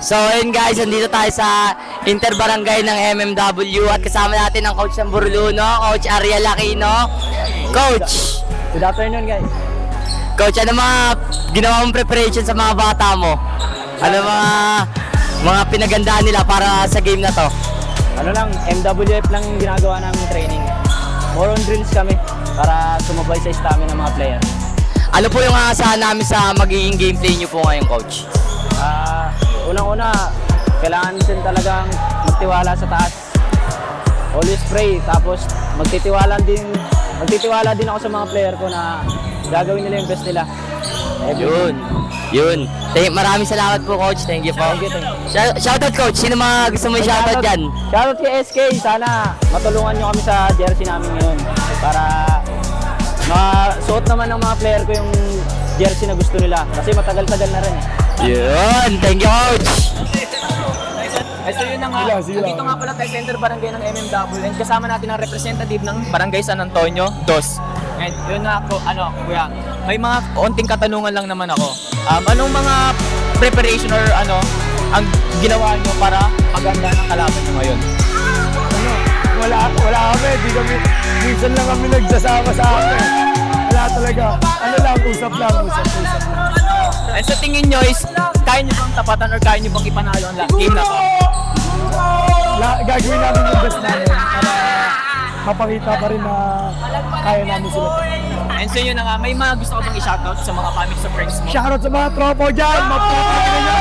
So ayun guys, nandito tayo sa Interbarangay ng MMW at kasama natin ang coach ng Burluno, Coach Ariel Aquino. Coach! Good afternoon, guys. Coach, ano mga ginawa mong preparation sa mga bata mo? Ano mga pinagandaan nila para sa game na to? Ano lang, MWF lang yung ginagawa namin training. More on drills kami para sumabay sa stamina ng mga player. Ano po yung aasahan namin sa magiging gameplay niyo po ngayon, Coach? Unang-una, kailangan din talagang magtiwala sa taas. Always pray, tapos magtitiwala din ako sa mga player ko na gagawin nila yung best nila. Yun. Maraming salamat po, Coach. Thank you po. Thank you. Shoutout, Coach. Sino mga gusto mo i-shoutout dyan? Shoutout kay SK. Sana matulungan nyo kami sa jersey namin ngayon para masuot naman ng mga player ko yung jersey na gusto nila. Kasi matagal-tagal na rin. Yun. Thank you, Coach. So yun na nga, dito nga pala tayo sa Interbarangay ng MMW and kasama natin ang representative ng Barangay San Antonio, DOS. And yun na ako, kuya, may mga konting katanungan lang naman ako. Anong mga preparation or ang ginawa nyo para maganda ng kalaban nyo ngayon? Wala kami, di kami, minsan lang kami nagsasama sa akin. Wala talaga, usap lang. And sa tingin nyo is, kaya nyo bang tapatan or kaya nyo bang ipanalo ang game na to? Gagawin namin yung best namin para mapakita pa rin na kaya namin sila. And so yun na nga, may mga gusto ko bang i-shoutout sa mga family sa friends mo? Shoutout sa mga tropo dyan! Mapapakita nyo!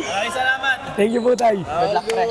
Maraming salamat! Thank you po, Tay. Good luck, pre.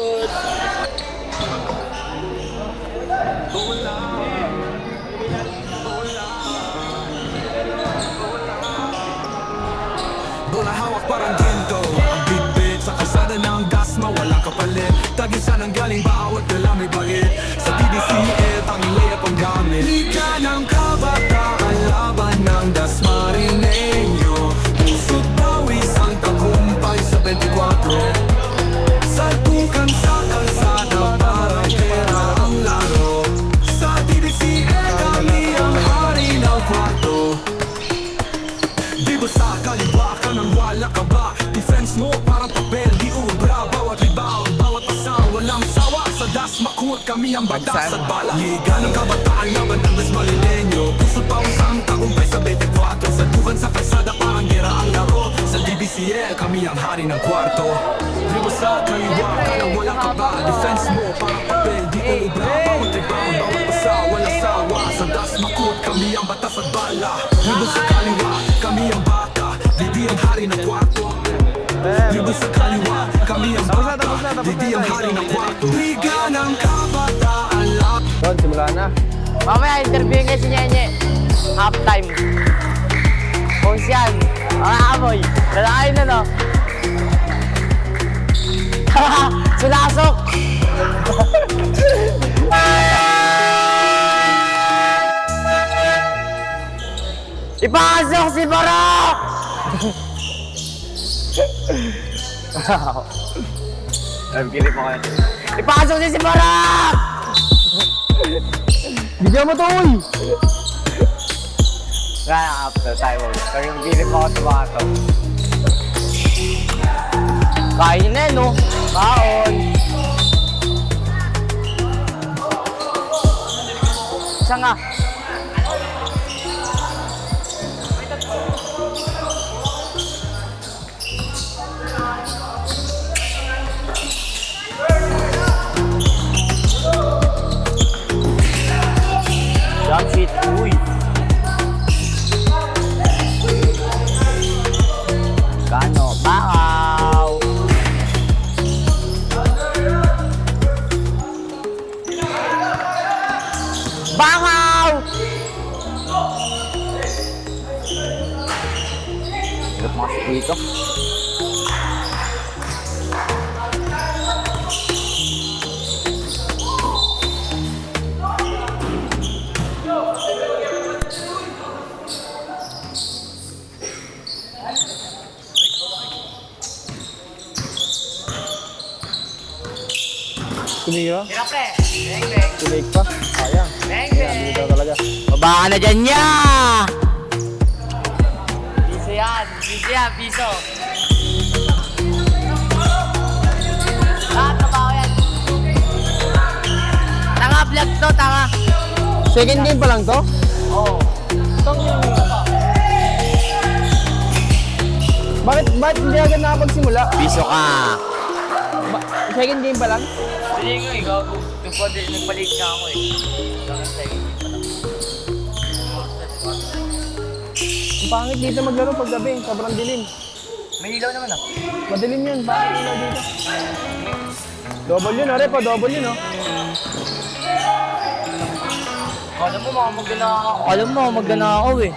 Bola hawak parang ginto. Ang bit-bit sa kalsada ng gas, mawala kapalit. Tagisa ng galing bawat dala may bagit. Sa DDCL, tanging layup ang gamit. Liga ng kabataan, laban ng Dasmariñeño. Puso't pawis ang tagumpay sa 24. Salpukan sa kalsada, parang pera ang laro. Sa DDCL, kami ang hari ng kwarto. Di ba sa kaliwa ka nang wala ka ba? Defense mo parang papel, di ubra. Bawat rebound, bawat pasang, walang sawa. Sa das makuha kami ang batas at bala. Liga ng kabataan, laban ng Dasmariñeño. Puso't pawis ang tagumpay sa 24. Salpukan sa kalsada, parang gera ang laro. Sa DBCL, kami ang hari ng kwarto. Di ba sa kaliwa ka nang wala ka ba? Defense mo parang papel, di ubra. Bawat rebound, bawat pasang, walang sawa. Sa das makuha kami ang batas at bala. Di ba sa kaliwa, kami ang bata, di ang hari ng kwarto. Di ba sa kaliwa, kami ang bata, di ang hari ng kwarto. Liga ng kabataan lang. Don, simula na. Mamaya, interviewin kayo si Nyenye. Half time. Coach yan. Mga amoy. Lalaki na, no? Sulasok! Ipasok si Barok! Nagkilip mo kayo. Ipasok si Barok! Bigyan mo to, uy! Kaya after time, pero yung bilip ako sa mga to. Kain na, no? Kaon! Isa nga. Jump shit, uy! Kano, bakaw! Bakaw! Hirap masuk dito. Tumira? Hirap, pre! Beng, beng! Tulig pa? Sayang. Beng, Dito talaga. Baba ka na dyan niya! Easy yan. yan, piso. Trabaho yan. Tanga vlog to, tanga. Second game pa lang to? Oo. Bakit hindi agad nakapagsimula? Piso ka. Second game pa lang? Hindi nga, ikaw. Nagpalit ka ako eh. Ang pangit dito maglaro pag gabi, sobrang dilim. May ilaw naman ah. Madilim yun, bakit ilaw dito? Double yun, are pa, double yun, oh. Alam mo, magnanakaw eh.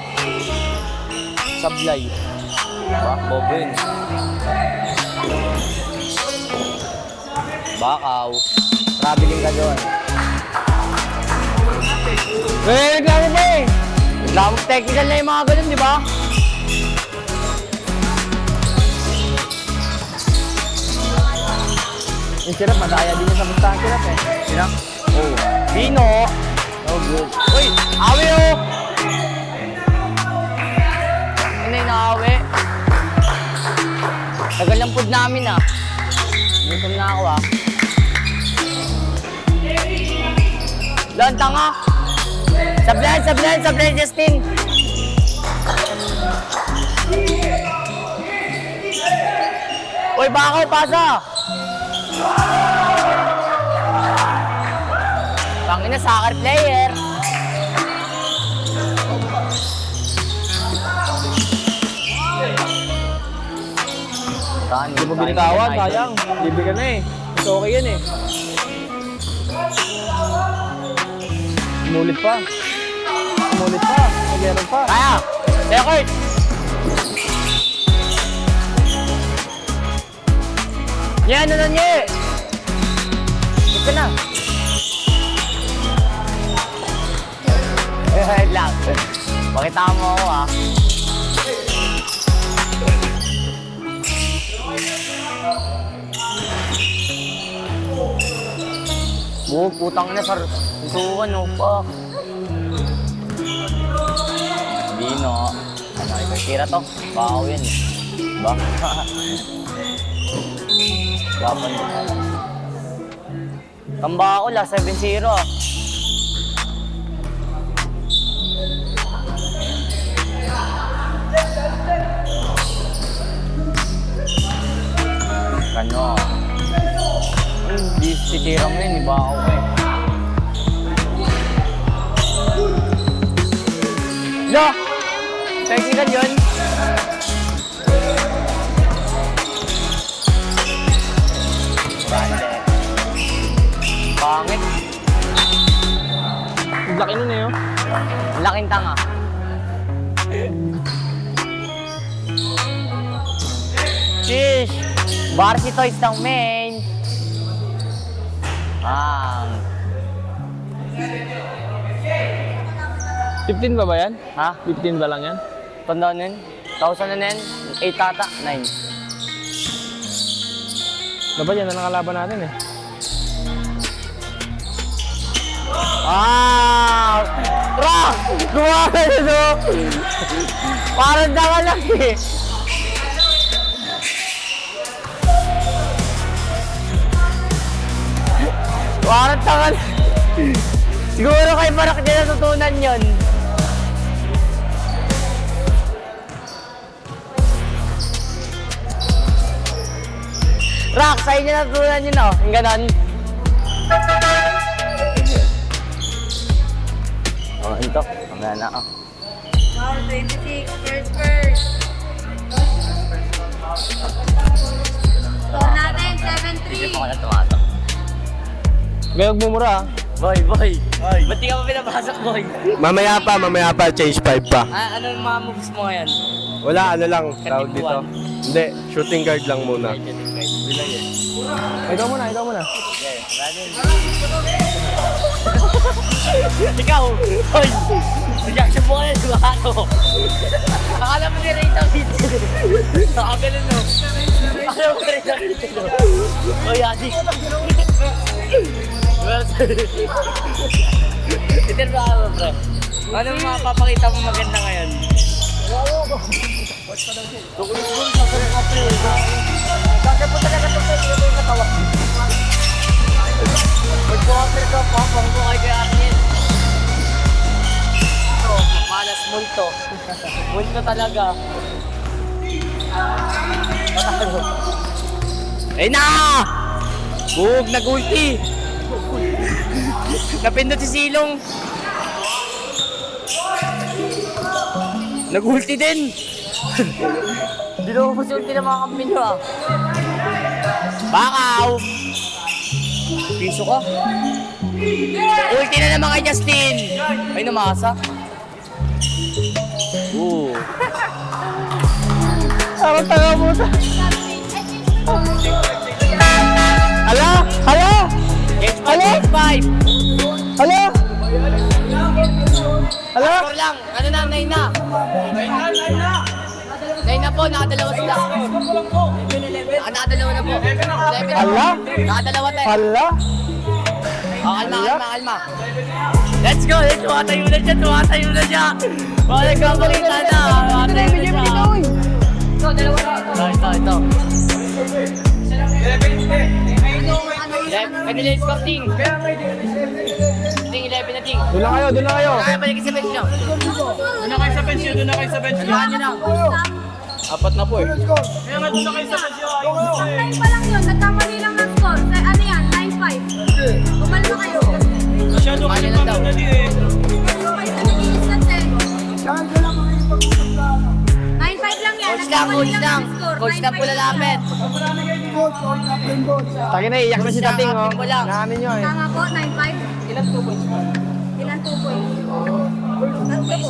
Sablay. Diba? Bobo yun. Bakaw. Traveling ka doon. Reklamo pa eh! Reklamo technical na yung mga ganun, di ba? Yung sirap, madaya din yung sa pustahan sirap eh. Sirap? Oo. Dino. Oh, good. Uy, awi oh! Ano yung naawi? Tagal ng food namin ah. Gutom na ako ah. Lantang ah! Sablay, Justin! Uy, bakaw, pasa! Pangina, soccer player! Hindi mo binitawan, sayang. Libre ka na eh. Mas okay yan eh. Umulit pa. Nag-error pa. Kaya! Record! Yan, ano niya eh! Ito na! Eh, lang. Pakita mo ako ah. Putang na sir. Ito ano pa. Dino. Ano, ikakira to? Bakaw yan eh. Diba? Laban mo. Tamba ako la, 7-0 ah. Kano? Hindi titira mo yun, iba ako eh. No! Technical yun. Bande. Pangit. Ang laki nun eh oh. Ang laking tanga. Shish! Barsi Toys ng main. 15 ba yan? Ha? 15 ba lang yan? Tandaan nun? 1,000 na yan? 8 tata? 9. Dapat yan na nakalaban natin eh. Bro! Gumawa ka na no? Parang daka lang eh. Parang tanga lang. Siguro kay Barak din natutunan yun. Rock, sa'yo niya natutunan yun oh. Yung ganon. Oh, ito. Mamaya na ako. Wow, 26. First. Score natin, Hindi 7-3. pa ka na tumato. Gaya magmumura ah. Boy. Ba't di ka pa pinapasok, boy? Mamaya pa, change 5 pa. Anong mga moves mo ngayon? Wala, ano lang, tawag dito. Katipuan. Hindi, shooting guard lang muna. Ikaw muna. Ikaw! Hoy! Reaction mo ka na, dumato! Akala mo nila yung video. Nakagalan no. Akala mo nila yung video. Hoy, Adi. Ito ba ako, bro? Ano mapapakita mo maganda ngayon? Tukulis-kulis sa mga pre. Bakit po talaga ito yung katawa? Mag-water ka pa, pang mo kay kaya atin. Ito, malas multo. Multo talaga. Patalo. Ayun na! Bug, nag-ulti! Napindot si Silong. Nag-ulti din! Hindi na mo ulti ng mga kampi nyo ah. Bakaw! Piso ka? Ulti na naman kay Justin! Ay, namasa. Oo. Parang tanga mo ta. Hala! Hala! Hala? 5! Hala! Hala! Score lang! Ano na? 9 na! 9 na po, nakadalawa sila. Nakadalawa na po. 11 na po. Hala? Nakadalawa tayo. Hala! Kalma. Let's go! Tumatayo na siya! Baka nagkapakita na! Tumatayo na siya! Ito, dalawa na. Ito. Kanila yung score, Ting. Ting, 11 na, Ting. Doon na kayo. Kaya balik sa bench nyo. Doon na kayo sa bench Samahan nyo na. Apat na po eh. Nine pa lang yun, nagkamali lang ng score. Ano yan, 9-5. Kumalma kayo. Samahan nyo lang daw. Kumalma kayo sa nag-iis na 10. 9-5 lang yan, nagkamali lang ng score. Coach lang po lalapit. Taki na, iyak na si Dating, oh. Mo lang. Namin nyo, eh. Tama po, 9-5. Ilan 2 points? Ilan 2 points?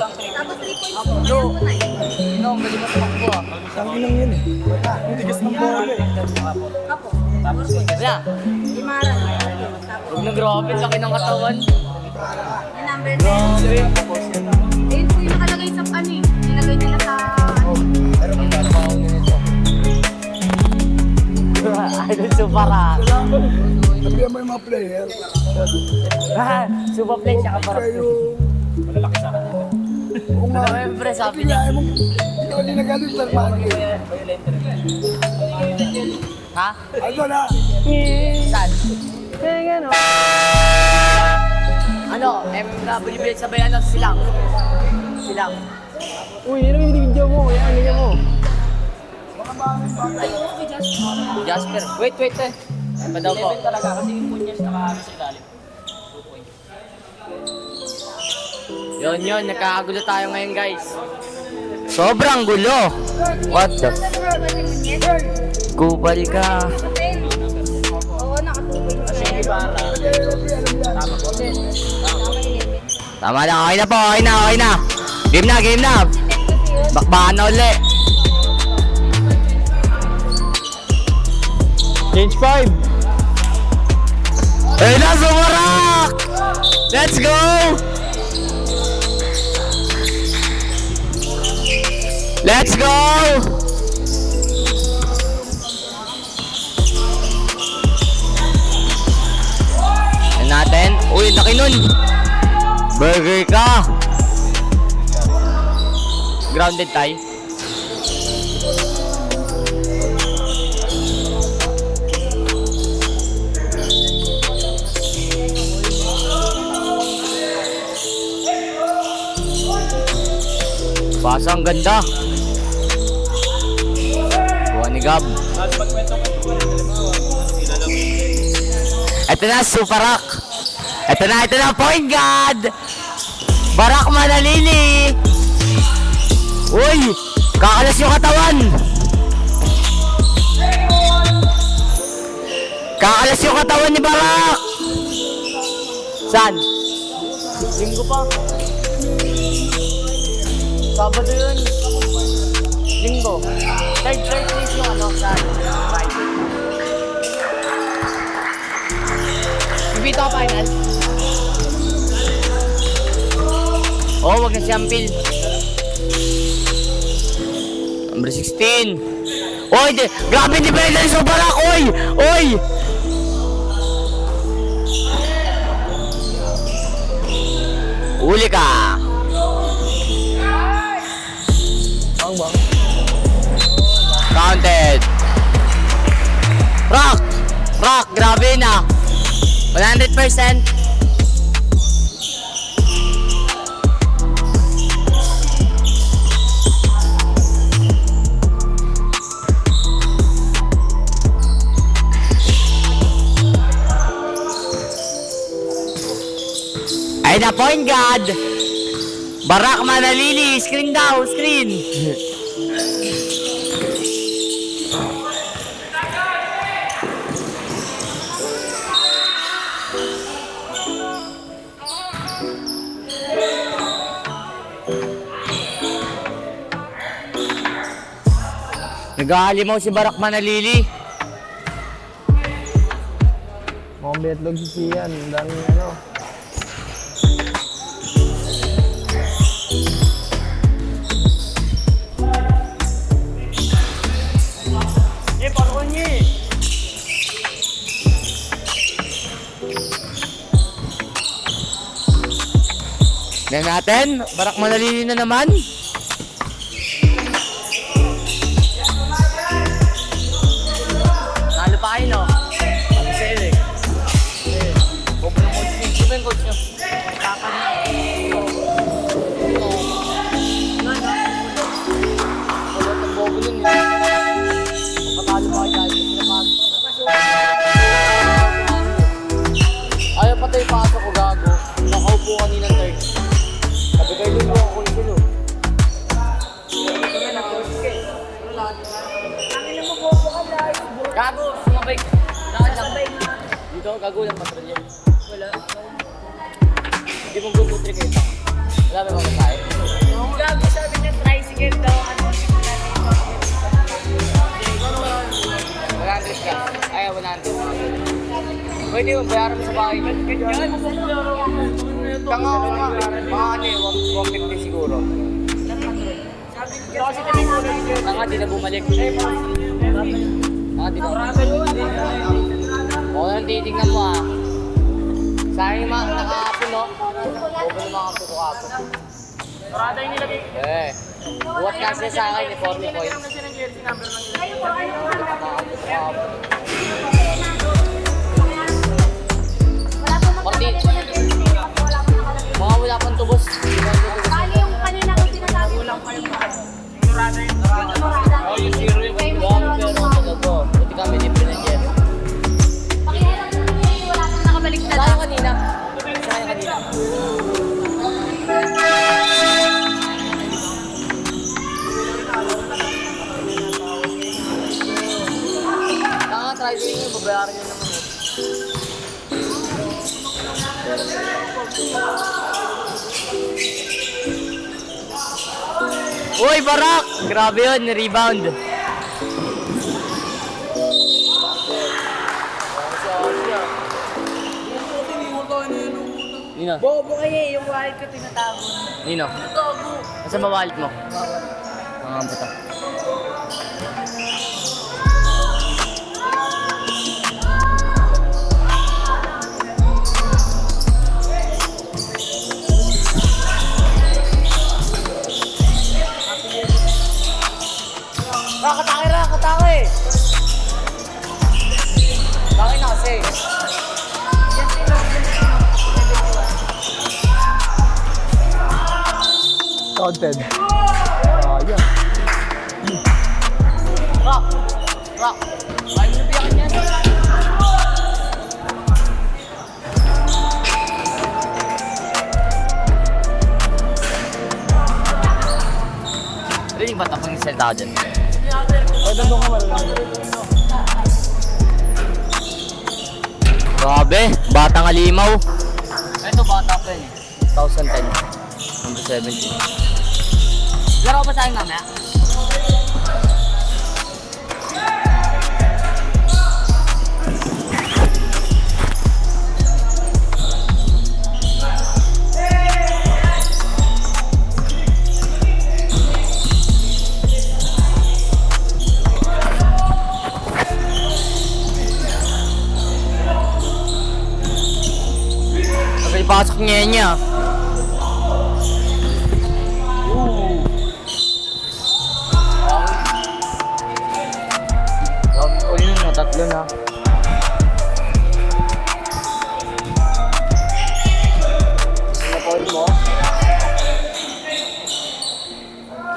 Tapos 3 points. No. Ilan po 9? No, mali mo tumakbo ah. Sabi lang yun, eh. Ang tigas ng bola, eh. Apo. Wala. Limaran. Tapos, Huwag na grabe, laki ng katawan. yung number 10. Ayun po yung nakalagay sa ano eh. Nilagay nila sa Idol Supara. Sabihan mo yung mga player. Super play siya kaparap. Kung nga, Siyempre, sabi niya. ikaw din nagalit sa magi. Ha? Ano na? Saan? Ano? MWB sabay ano? Silang. Uy, yun ang video mo. Yan mo. Jasper. Wait. Ano ba daw po? Talaga kasi yung punyas nakaano sa ilalim. Yun, nagkakagulo tayo ngayon guys. Sobrang gulo. What the? Kupal ka. Oo, nakatubig. Tama lang, okay na po, okay na. Game na. Bakbakan na uli. Change 5. Ayun na, Sumarak! Let's go! Let's go! Yan natin. Uy, laki nun. Burger ka. Grounded tayo. Basa, ang ganda. Buwan ni Gab. Ito na, Suparak. Ito na, point guard. Barak Manalili. Uy, kakalas yung katawan. Kakalas yung katawan ni Barak. Saan? Linggo pa. Sabado yun. Linggo. Third place yung ano, saan? Friday. Ibito ka final? Oh, wag na siyang pil. Number 16. Oy, grabe ni Belen sa Barak. Oy! Uli ka. Rock, grabe na. 100%. Ay na point guard. Barak Manalili, screen daw, screen. Nag-aalimaw si Barak Manalili. Mukhang betlog si Sian. Ang daming ano. Tignan natin, Barak Manalili na naman. Nalo pa kayo, no? Sabi sa'yo eh. Bobo ng coach niyo. Sino ba yung coach niyo? Kapan na. Kulot ang bobo nun eh. Magpatalo pa kayo dahil pinapasok. Ayaw pa tayo pasok ko, gago. Nakaupo kanina third. Sabi kayo lulu ako ni Silo. Gago, sumabay. Nakasabay. Dito, gago lang patrolya. Wala. Hindi mong gumutri kayo. Wala ba mga tayo? Gago, sabi niya tricycle daw. Ano? 100 ka. Ay, 100. Pwede mo, bayaran mo sa bahay. Tanga ako nga. Mga ano eh, 150 siguro. Tanga, di na bumalik. Tanga, di na bumalik. O, nang titignan mo ah. Sa akin yung mga nakahapon, no? Open yung mga puso kahapon. Parada yung nilagay. Eh, buhat kasi sa akin eh, 40 points. Mga wala pang tubos. Bali yung kanina ko sinasabi. Walang pa yung Murada yung Yung zero yung pero buti kami ni Pinagyer. Pakiharap mo yung wala nang nakabaliktad. Saan kanina? Saan kanina? Try din yung babayaran nyo naman eh. Uy, Barak! Grabe yun, rebound. Nino? Bobo kayo eh, yung wallet ko tinatago. Nino? Nasa ba wallet mo? Ang buta. Katake! Bakit na kasi? Counted. Yan. Rock! Rock! Ay, nabiyakan yan. Rinig ba tapang isalita dyan? Pwede doon ka malalaki. Grabe, batang alimaw. Ito bata pa yun eh. 2010. Number 17. Laro ba sa akin mamaya? Pasok niya. Grabe po yun, tatlo na.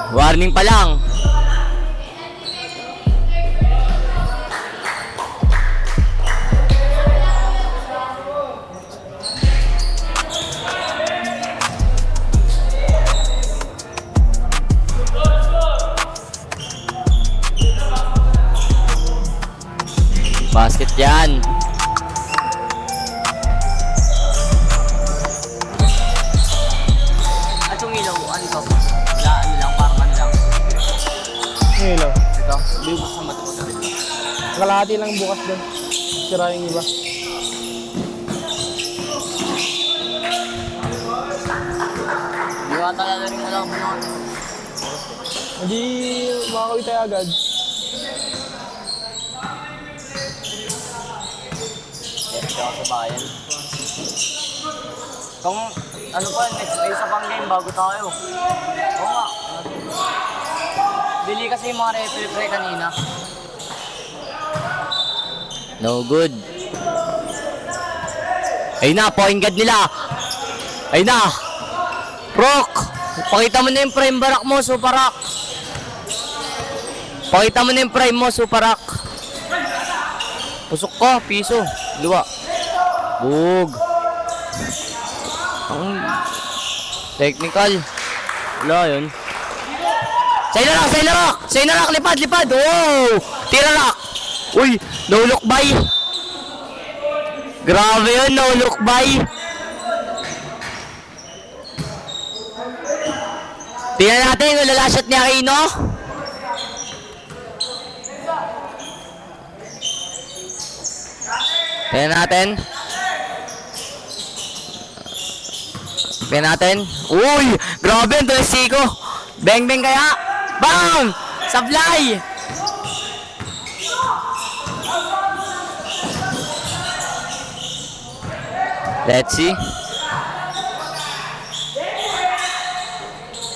Warning pa lang. Basket yan. At yung ilaw, ano to? Wala, ano lang, parang ano lang. Yung ilaw. Ito, hindi mo sa matuto na rin. Kalahati lang bukas doon. Sira yung iba. Hindi ka talaga rin wala akong bunuan. Hindi makakawin tayo agad. Dito ako sa bayan. Kung ano pa, next may isa pang game bago tayo. Oo nga. Bili kasi yung mga referee kanina. No good. Ayun na, point guard nila. Ayun na. Rock! Pakita mo na yung prime barak mo, super rock. Pakita mo na yung prime mo, super rock. Pusok ko, piso. Luwa. Bug. Ang technical. Wala yun. Say na rock, lipad. Wow! Tira rock. Uy, no look by. Grabe yun, no look by. Tingnan natin yung lalasot ni Aquino. Tingnan natin. Uy! Grabe yung Siko. Bang kaya. Bang! Sablay! Let's see.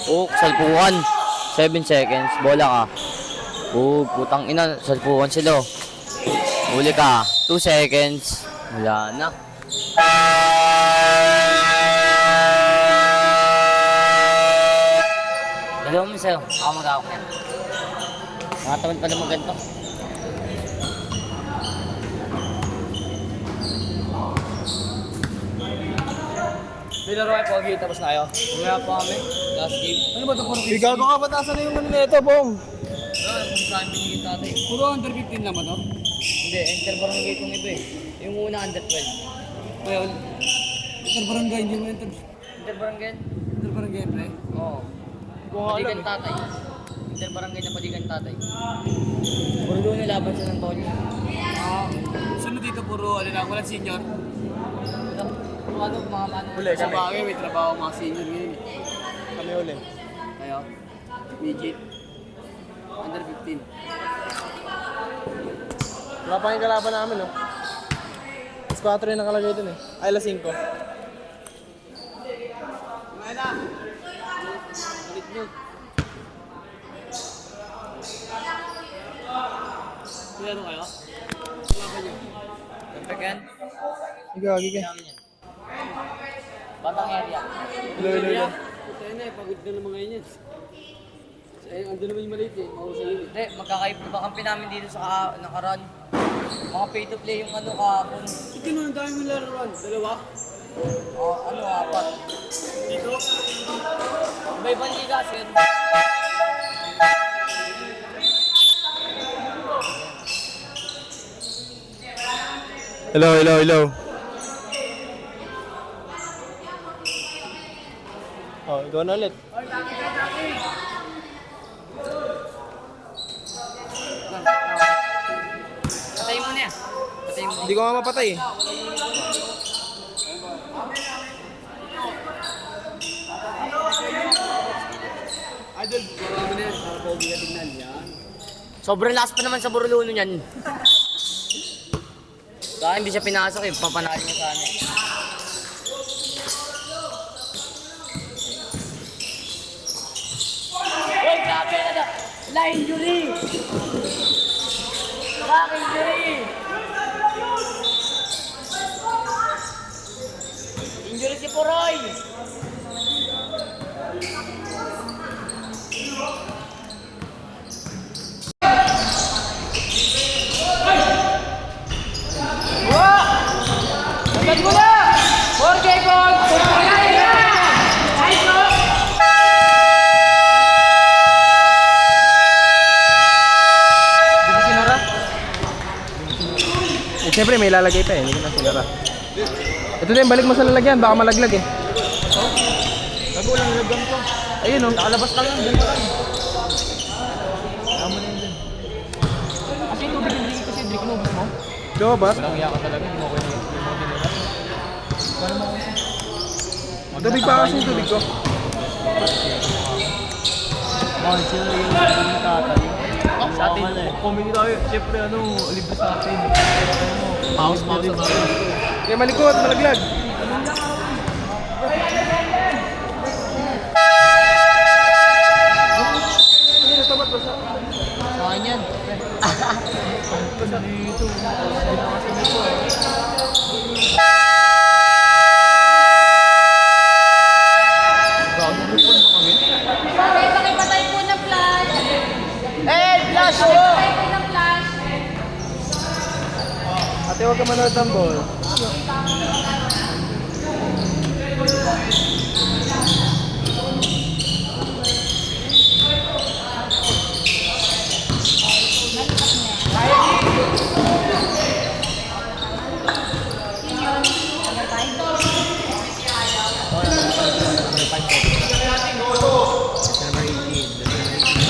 Oh, salpukan. 7 seconds. Bola ka. Oh, putang ina. Salpukan sila. Huli ka. 2 seconds. Wala na. Dalawa mo sa'yo. Ako mag-awak yan. Nakatamad pa naman ganito. Nilaro kayo pogi, tapos na kayo. Umaya pa kami. Last game. Ano ba ito? Ikaw ko kapatasan na yung ano nito, Bong. Kung saan binigay tatay. Puro under 15 naman, no? Hindi, interbarangay itong iba eh. Yung una under 12. Well, interbarangay, hindi mo Interbarangay? interbarangay, pre. Oo. Padigan tatay. Interbarangay na padigan tatay. Puro doon nilaban sa Antonio. Sunod dito puro, ano lang, walang senior. Ano, mga mano. Sa bagay, may trabaho mga senior ngayon. Kami uli. Kayo, midget, under 15. Wala pa yung kalaban namin, no? Mas 4 yung nakalagay dun eh. Ay, alas 5. Kumain na! Balik nyo. Kaya ano kayo? Kalaban nyo. Again? Gagi ka. Batang area. Ilo. Tayo na, pagod na ng mga inyan. Ando naman yung maliit eh, mausay yun eh. Hindi, magkakaiba ba kampi namin dito sa nakaraan? Mga pay to play yung ano kahapon. Ito na, ang dami mong laruan. Dalawa? Ano, 4. Dito? Iba-ibang liga, sir. Hello. Oh, ikaw na ulit. Patay mo na yan. Patay mo. Hindi ko nga mapatay eh. Idol, gawin mo na yan. Para pogi ka tignan. Yan. Sobrang lakas pa naman sa Borolono niyan. Kaya hindi siya pinasok eh. Papanalo niya sana eh. Uy, grabe na na. Wala injury! Back injury! Injury si Poroy! Siyempre, may lalagay pa eh. Hindi ko na sinara. Ito din, balik mo sa lalagyan. Baka malaglag eh. Bago lang nilagyan ko. Ayun oh. Nakalabas lang yan. Ganito lang. Tama na yun dyan. Kasi yung tubig yung drink kasi drink inubos mo. Diba ba? Walang iya ka talaga. Hindi mo ko yung mga dinila. Paano mo kasi? Tubig pa kasi yung tubig ko. Bakit sila yung tatay? Sa atin, comedy tayo. Siyempre, libre sa atin. Mouse sa atin. Kaya malikot, malaglag. Sa akin yan. Dito. Tatay, pakipatay po ng flash. Flash! Pakipatay po ng flash. Ate, huwag ka manood ng ball.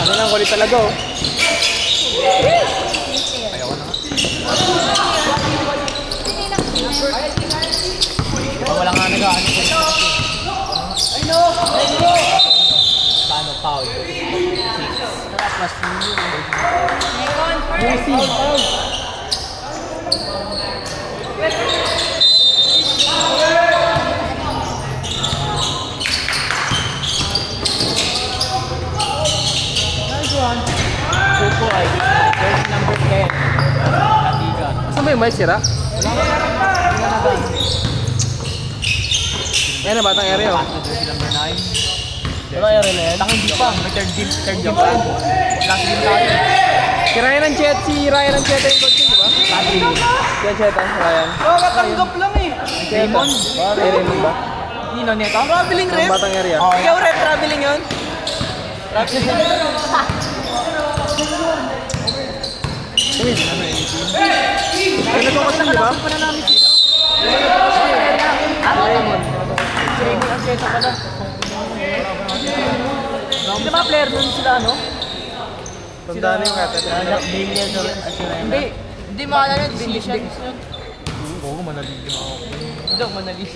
Ano lang, kulit talaga oh. Wala nga nag-ano siya. Paano, Paul? 6. Plus Pupo ay verse number 10. Natigan. Saan ba yung mic sira? Ayan na, batang area oh. Jersey number 9. Wala yung relay. Taka hindi pa. May third game pa. Last game tayo. Si Ryan Ancheta yung coach yun, di ba? Tati. Si Ancheta, Ryan. Katanggap lang eh. Raymond? Ay, Raymond ba? Nino neto? Traveling Ang batang area. Ikaw rep, traveling yun? Ay, nagkakot lang, di ba? Raymond Ancheta pala. Hindi ba player nun sila, no? Tandaan na yung kata. Hindi maalala yung decision. Oo, manalig ako. Hindi, manalig.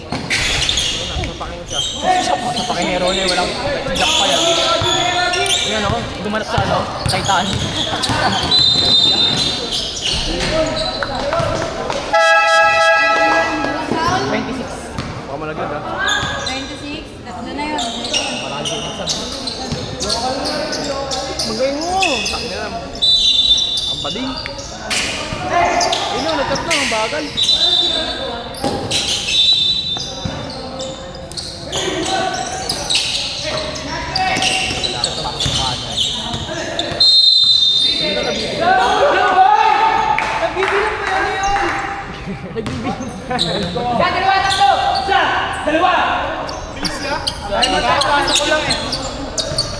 Sa pakingero niya, walang jack pa yan. Yan ako, dumanap sa Titanic. Baka malaglag ah. 26. Tatlo na yun. Magaling mo! Takin na naman. Ang bading. Ayun o, nagkat na. Ang bagal.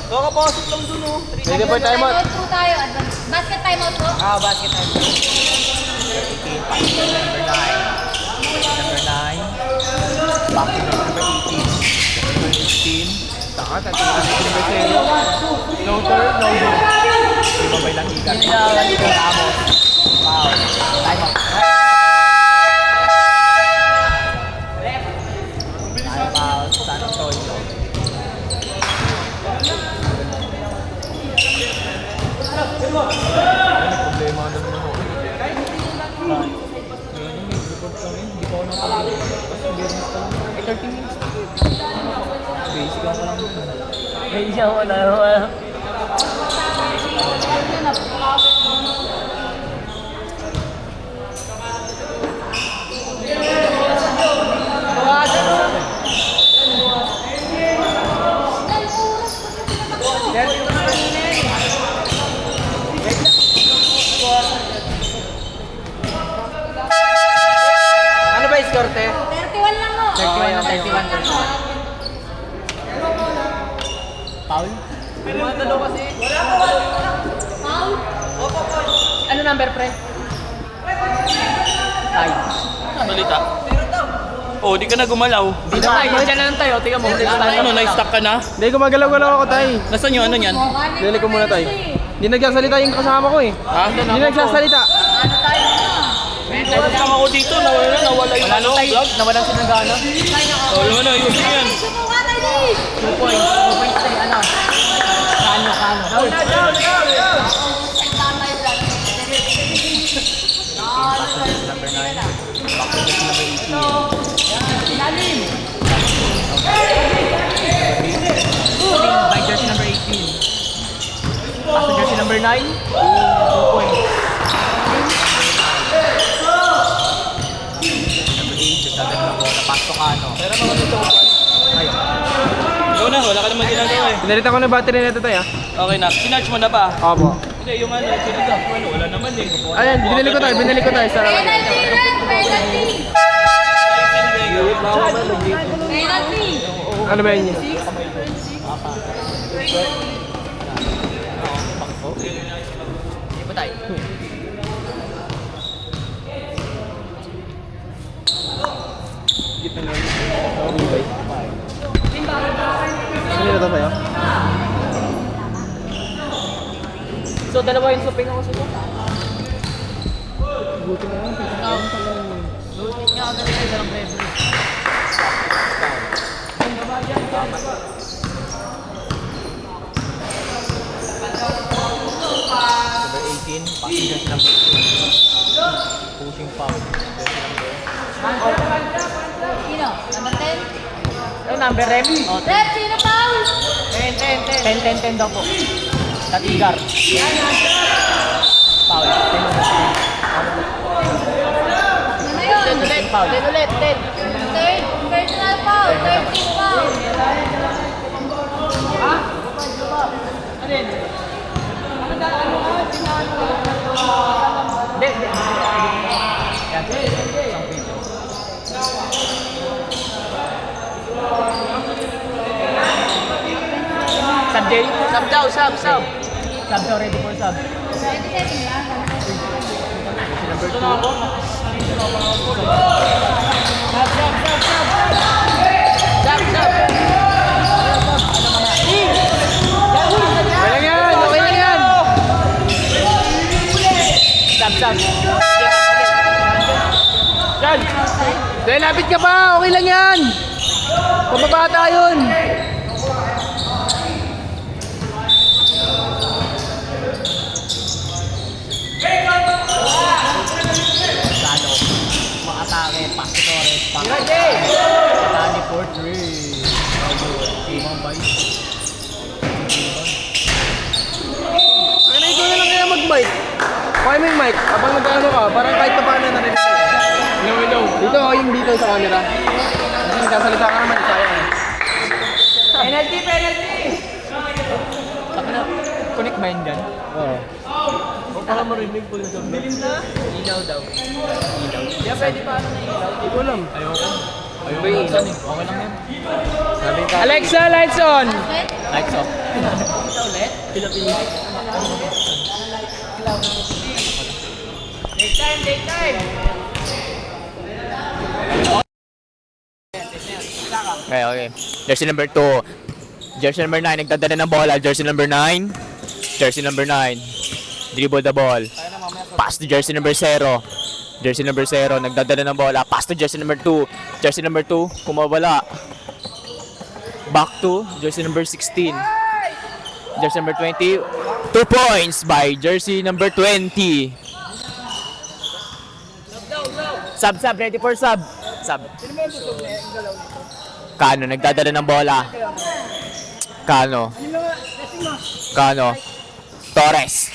Kakapasok lang dun, oh. Pwede po time out. Timeout po tayo. Basket timeout po. Basket time. Number 9. Number 9. Basket number 18. Number 16. Taka, tatingin na number 0. No turn, no goal. Iba ba lang ikan? Ramos. Foul. Time out. Time out. San Antonio. Problema na naman ako. Hindi ko ako nakakalimutan. Kasi business pa lang. 13 minutes. Basic ako lang dun. Basic ako lang. Ano ba yung score, te? 31 lang mo. 31. Paul? Pero dalawa kasi. Foul. Ano number, pre? Tay. Balita. Oh, di ka na gumalaw. Hindi na tayo, dyan na lang tayo. Tingnan mo. Ano, na-stuck ka na? Hindi, gumagalaw-galaw ako, tay. Nasaan yung ano niyan? Dili ko muna, tay. Hindi nagsasalita yung kasama ko eh. Ha? Hindi nagsasalita. Nasaan ako dito? Nawala yung ano, vlog? Nawalan siya ng gana. Oh, yung ano, yung yan. 2 points. 2 points tayo. Ano? Kano. Number 9. Back to jersey number 18. By jersey number 18. Pass to jersey number 9. 2 points. Number 8. Nagdadala ng bola. Pass to Kano. Ayun. Ikaw na, wala ka naman ginagawa eh. Pinalitan ko na battery nito, tay, ah. Okay na, sinarge mo na ba? Opo. Hindi, yung ano, sinarge mo, wala naman eh. Ayan, binili ko, tay. Binili ko, tay. Sa Penalty rin! Penalty! Penalty! ano ba yun? Hindi pa tayo. Ano na to, tayo? So, dalawa yung shopping ako sa ito. Number 18, passing jersey number 2. Pushing foul. Jersey number. Sino? Number 10? Ano number rep? Oh, Rep, sino foul? 10 daw po. Tatigar. Foul. 10 number 10. Ano na yun? Foul. 10 ulit, 10. Third, personal foul. Third team foul. Hindi. Yan. Isang video. Sub J? Sub daw, sub. Sub daw, ready for sub. 27 lang. Number 2. Okay lang yan! Okay lang yan! Sub. Yan! Dahil lapit ka pa! Okay lang yan! Pababata yun! Sano? Makatake, pass to Torres, pass to Tani for 3. Ibang bay. Ano ikaw na lang kaya mag-mic? Okay mo yung mic. Habang nag-ano ka, parang kahit pa paano na rin. Hello. Dito, yung dito sa camera. Kasi nagkasalita ka naman, sayang. Penalty! Connect ba yun dyan? Oo. Para marinig po yung sabi. Ilaw daw. Ilaw. Yeah, pwede pa na ilaw. Hindi ko alam. Ayoko. ba yung ilaw? Okay lang yan. Alexa, lights on! Lights off. Ito ulit. Pilipinas. Daytime! Okay. Jersey number 2. Jersey number 9, nagdadala ng bola. Jersey number 9. Jersey number 9. Dribble the ball. Pass to jersey number 0. Jersey number 0, nagdadala ng bola. Pass to jersey number 2. Jersey number 2, kumawala. Back to jersey number 16. Jersey number 20. 2 points by jersey number 20. Sub, ready for sub. Sub. Kano, nagdadala ng bola. Kano. Torres.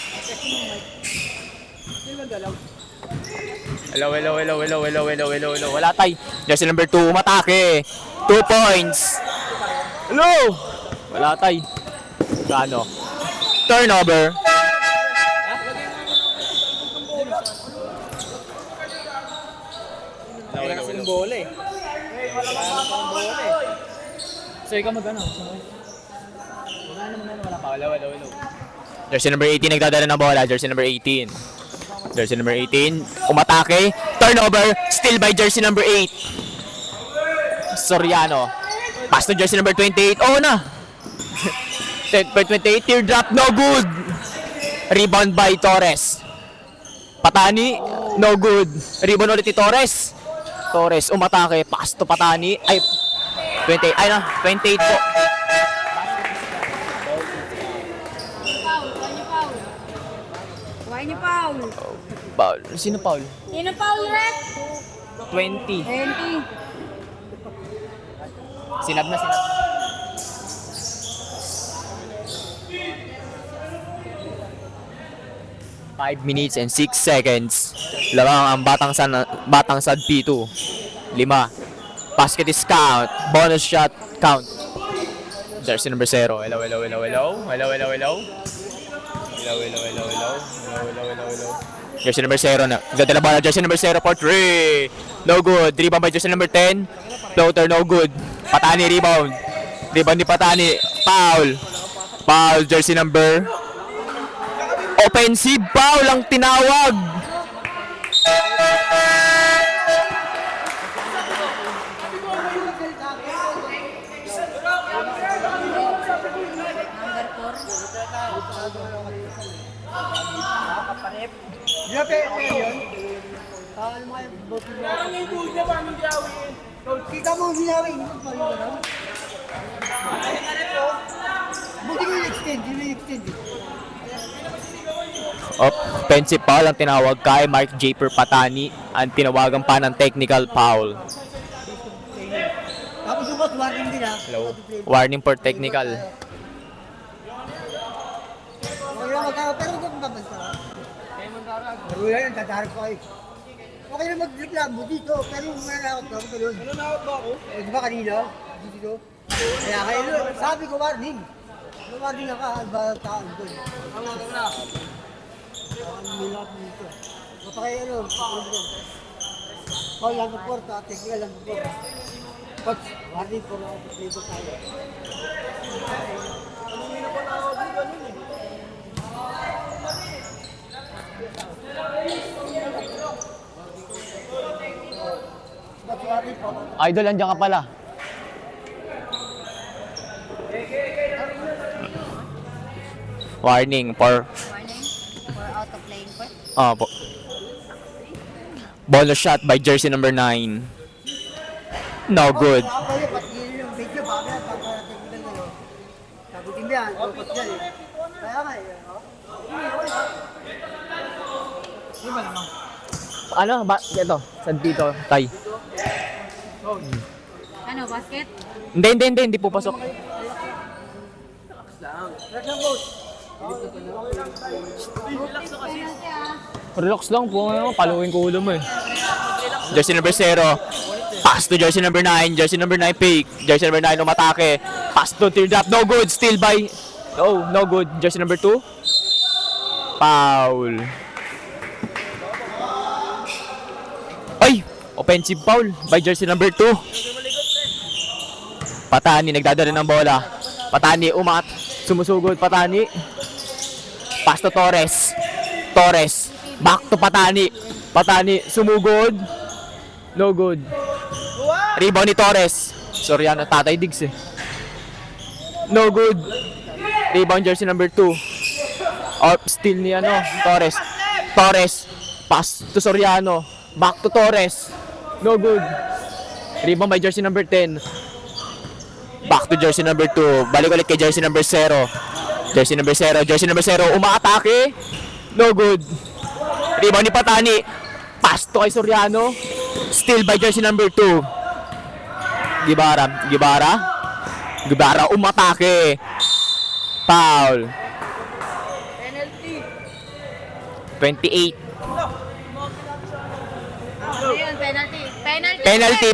Hello. Wala tay. Jersey number 2, umatake. 2 points. Hello. Wala tay. Kano. Turnover. Wala kasi ng bola eh. So ikaw mag-ano? Wala. Jersey number 18 nagdadala ng bola. Jersey number 18. Jersey number 18, umatake, turnover, still by jersey number 8. Soriano, pass to jersey number 28, oh na! 28, teardrop, no good! Rebound by Torres. Patani, no good. Rebound ulit ni Torres. Torres, umatake, pass to Patani, ay, 28, ay na, 28 po. Why niyo foul? Foul. Sino foul? Sino foul, Rek? 20. 20. Sinab na. 5 minutes and 6 seconds. Lamang ang Batang Sad P2. 5. Basket is count. Bonus shot count. Jersey number 0. Hello. Jersey number 0 na. Ganda na bola. Jersey number 0 for 3. No good. Rebound by jersey number 10. Floater, no good. Patani rebound. Rebound ni Patani. Foul. Foul. Jersey number. Offensive foul ang tinawag. Kita mo ang sinawin. Buti ko yung-extend. Offensive foul ang tinawag kay Mark Japer Patani. Ang tinawagan pa ng technical foul. Tapos yung boss, warning din ha. Hello. Warning for technical. Okay lang magkakaroon, pero huwag kong babanta. Pero yan, tatarap ko kayo. Okay lang mag-reklamo dito, pero yung mananakot ko, ako doon. Mananakot ba ako? Eh, di ba kanina? Dito. Kaya kayo, sabi ko warning. Warning ka, ba taon doon. Ang milap dito. Kapag ano, Paul lang ng porta, technical lang ng porta. Coach, warning po lang ako dito tayo. Idol, andyan ka pala. Warning for... Warning for out of lane po. Po. Bonus shot by jersey number 9. No good. Ako kayo, pati yun yung video, baka na, technical na yun. Sagutin mo yan, focus yan eh. Kaya nga eh, Ano? Ito, saan dito? Tay. Ano, basket? Hindi po pasok. Relax lang po. Paluin ko ulo mo eh. Jersey number 0. Pass to jersey number 9. Jersey number 9 fake. Jersey number 9 umatake. Pass to teardrop. No good. Still by... Oh, no good. Jersey number 2. Foul. Ay! Offensive foul by jersey number 2. Patani nagdadala ng bola. Patani umat. Sumusugod Patani. Pass to Torres. Torres. Back to Patani. Patani sumugod. No good. Rebound ni Torres. Soriano, Tatay Diggs eh. No good. Rebound jersey number 2. Or steal ni Torres. Torres. Pass to Soriano. Back to Torres. No good. Rebound by jersey number 10. Back to jersey number 2. Balik ulit kay jersey number 0. Jersey number 0. Jersey number 0. Umaatake. No good. Rebound ni Patani. Pass to kay Soriano. Still by jersey number 2. Gibara umatake. Foul. Penalty. 28. Ano yun, penalty?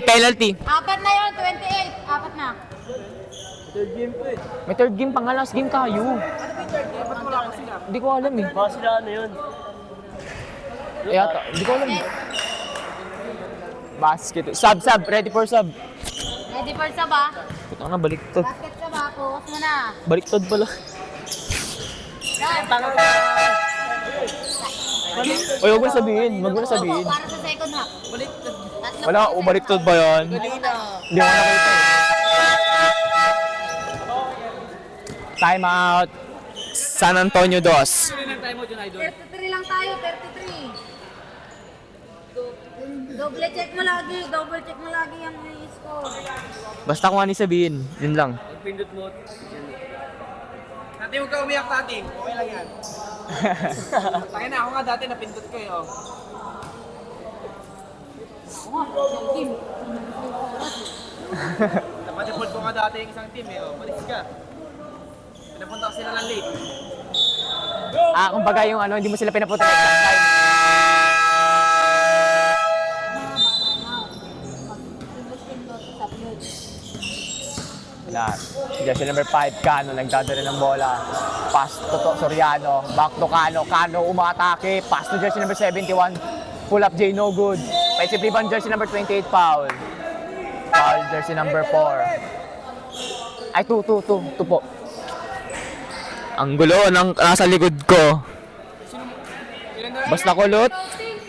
Penalty. Apat na yun, 28. Apat na. May third game pa nga, last game tayo. Hindi ko alam eh. Baka sila ano yun. Hindi ko alam. Basket. Sub. Ready for sub. Ready for sub ah. Puta na, baliktad. Basket sub ah, focus mo na. Baliktad pala. Yan. Uy, huwag mo na sabihin. Huwag mo na sabihin. Para sa second half. Tatlo Wala, po. umaliktad ba yan? Hindi ko nakita. Time out. San Antonio 2. 33 lang tayo, 33. Double check mo lagi yung score. Basta kung ano yung sabihin, yun lang. Dati huwag ka umiyak dati. Okay lang yan. Tangin na, ako nga dati napindot ko eh. Oh. Team. Napadipod ko nga dati yung isang team eh. Oh. Malis ka. Pinapunta ko sila ng late. Kumbaga yung ano, hindi mo sila pinapunta ng exact time. Wala. Jersey number 5, Cano, nagdadala ng bola. Pass to Soriano. Back to Cano. Cano umatake. Pass to jersey number 71. Pull up J, no good. Offensive rebound, jersey number 28, foul. Foul, jersey number 4. Ay, 2 po. Ang gulo ng nasa likod ko. Basta kulot,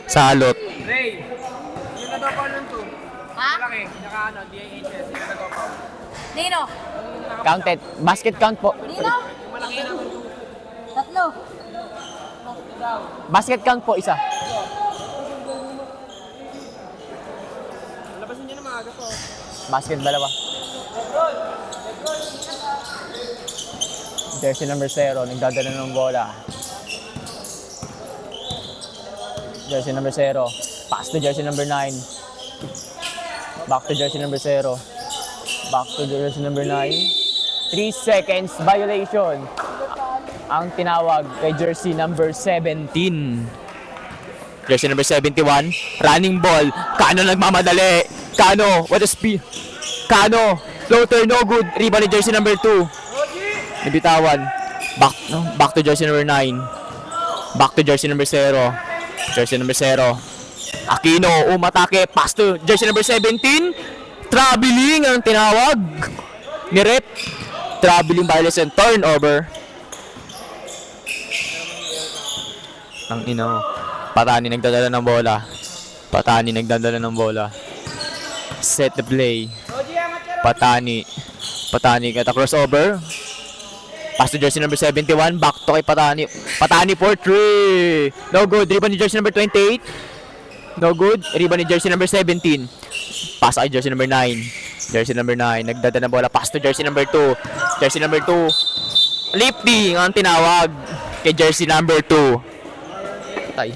salot. Ray, yung nagawa nun to. Ha? Malaki, naka ano, DIHS, yung nagawa. Nino? Counted. Basket count po. Nino? Malaki na. Tatlo. Basket count po, isa. Labasin niyo na maaga po. Basket, dalawa. Jersey number 0, nagdadala ng bola. Jersey number 0. Pass to jersey number 9. Back to jersey number 0. Back to jersey number 9. 3 seconds violation. Ang tinawag kay jersey number 17. Jersey number 71. Running ball. Cano nagmamadali. Cano, what a speed. Cano, floater, no good. Rebound ni jersey number 2. Nabitawan. Back to jersey number 9. Back to jersey number 0. Jersey number 0. Aquino, umatake. Pass to jersey number 17. Traveling ang tinawag. Ni Rep. Traveling violation. Turnover. Ang ino. Patani nagdadala ng bola. Patani nagdadala ng bola. Set the play. Patani. Patani kata crossover. Pass to jersey number 71. Back to kay Patani. Patani for 3. No good. Rebound ni jersey number 28. No good. Rebound ni jersey number 17. Pass kay jersey number 9. Jersey number 9. Nagdadala ng bola. Pass to jersey number 2. Jersey number 2. Lifting ang tinawag kay jersey number 2. Tay.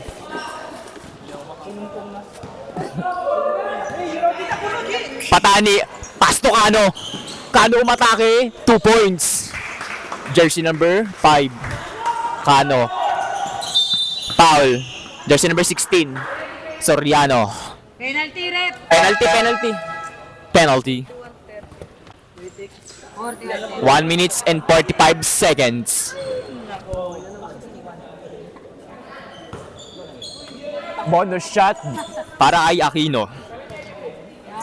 Patani. Pass to Cano. Cano umatake. 2 points. Jersey number 5. Cano. Foul. Jersey number 16. Soriano. Penalty, rep. Penalty. 1 minutes and 45 seconds. Bonus shot para ay Aquino.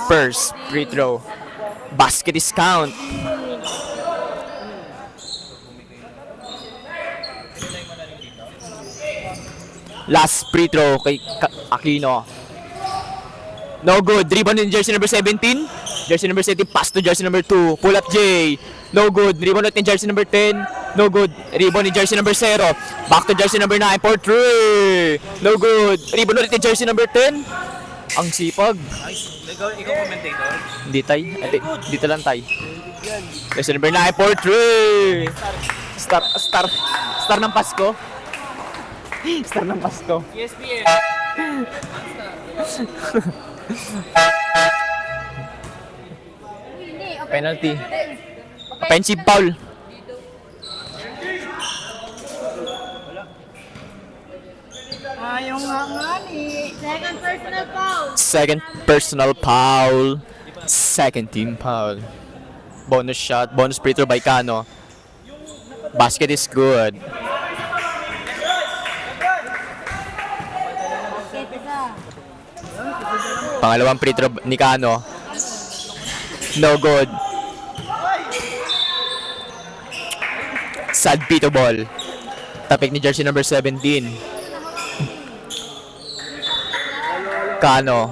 First free throw. Basket is count. Last free throw kay Aquino. No good. Rebound in jersey number 17. Jersey number 17. Pass to jersey number 2. Pull up J. No good. Rebound in jersey number 10. No good. Rebound in jersey number 0. Back to jersey number 9 for 3. No good. Rebound ulit in jersey number 10. Ang sipag. Ikaw commentator? Hindi tay. Dito lang tay. Jersey number 9 for 3. Star ng Pasko. Star ng Pasko. ESPN. Penalty. Offensive foul. Ayaw nga nga ni. Second personal foul. Second personal foul. Second team foul. Bonus shot. Bonus free throw by Cano. Basket is good. Pangalawang free throw ni Cano. No good. Sad pito ball. Tapik ni jersey number 17. Kano.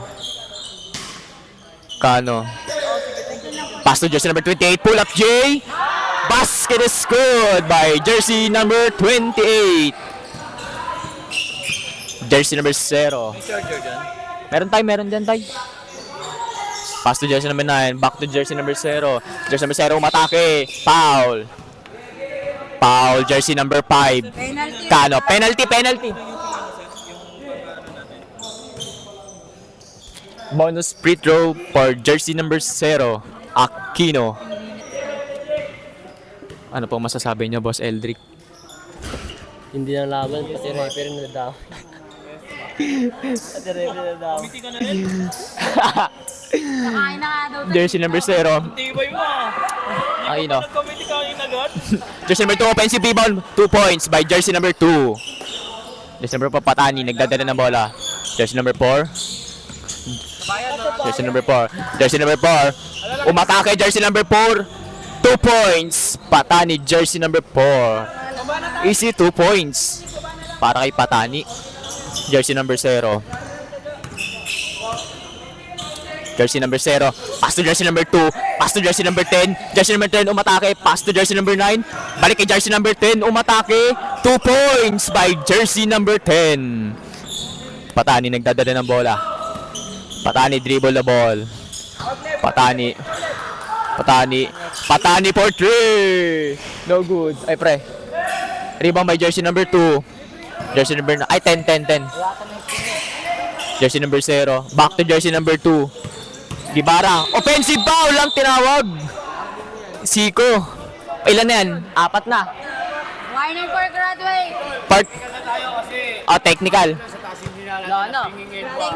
Pass to jersey number 28. Pull up J. Basket is good by jersey number 28. Jersey number 0. Meron dyan, tay. Pass to jersey number 9. Back to jersey number 0. Jersey number 0 umatake. Foul. Jersey number 5. Penalty. Kano. Penalty. Bonus free throw for jersey number 0. Aquino. Ano po masasabi niyo, Boss Eldrick? Hindi na laban, pati referee na daw. Pati referee na daw. Nakain na nga daw. Jersey number 0. Tibay mo ah. Aquino. Nag-committee ka yung agad. Jersey number 2, offensive rebound. 2 points by jersey number 2. Jersey number 4, Patani. Nagdadala ng bola. Jersey number 4. Jersey number 4. Jersey number 4. Umatake jersey number 4. 2 points. Patani, jersey number 4. Easy 2 points. Para kay Patani. Jersey number 0. Jersey number 0. Pass to jersey number 2. Pass to jersey number 10. Jersey number 10 umatake. Pass to jersey number 9. Balik kay jersey number 10. Umatake. 2 points by jersey number 10. Patani nagdadala ng bola. Patani dribble the ball. Patani for 3. No good. Ay pre. Rebound by jersey number 2. Jersey number 10. Jersey number 0. Back to jersey number 2. Gibara. Offensive foul lang tinawag. Siko. Ilan na yan? 4 na. Warning for graduate. Part. Technical.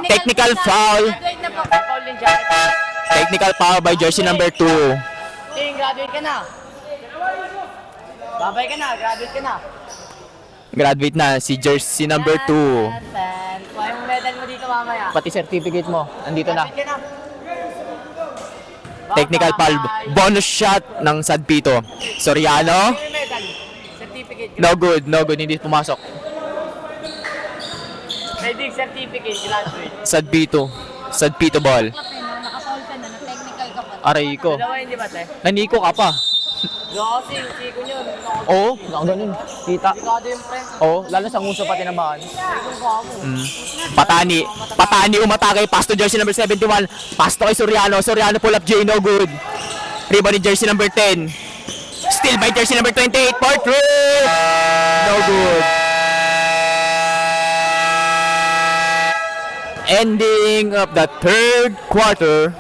Technical foul. Graduate na po. Technical foul by jersey number 2. Graduate ka na. Babay ka na, graduate ka na. Graduate na si jersey number 2. Kuha yung medal mo dito mamaya. Pati certificate mo. Nandito na. Graduate ka na. Technical foul. Bonus shot ng Sadpito. Soriano. Yung medal. Certificate. No good. Hindi pumasok. May dig certificate, graduate. Sadpito ball. Nakapaul ka na, na-technical ka pa. Aray ko. Dalawa hindi ba, te? Naniko ka pa. Kasi, siko nyo. Oo, ganun. Kita. Delikado yung pre. Oo, lalo sa nguso pa tinamaan. Sikong kuha mo. Patani umatake. Pass to jersey number 71. Pass to kay Soriano. Soriano pull up J. No good. Rebound ni jersey number 10. Still by jersey number 28. For 3. No good. Ending of the third quarter.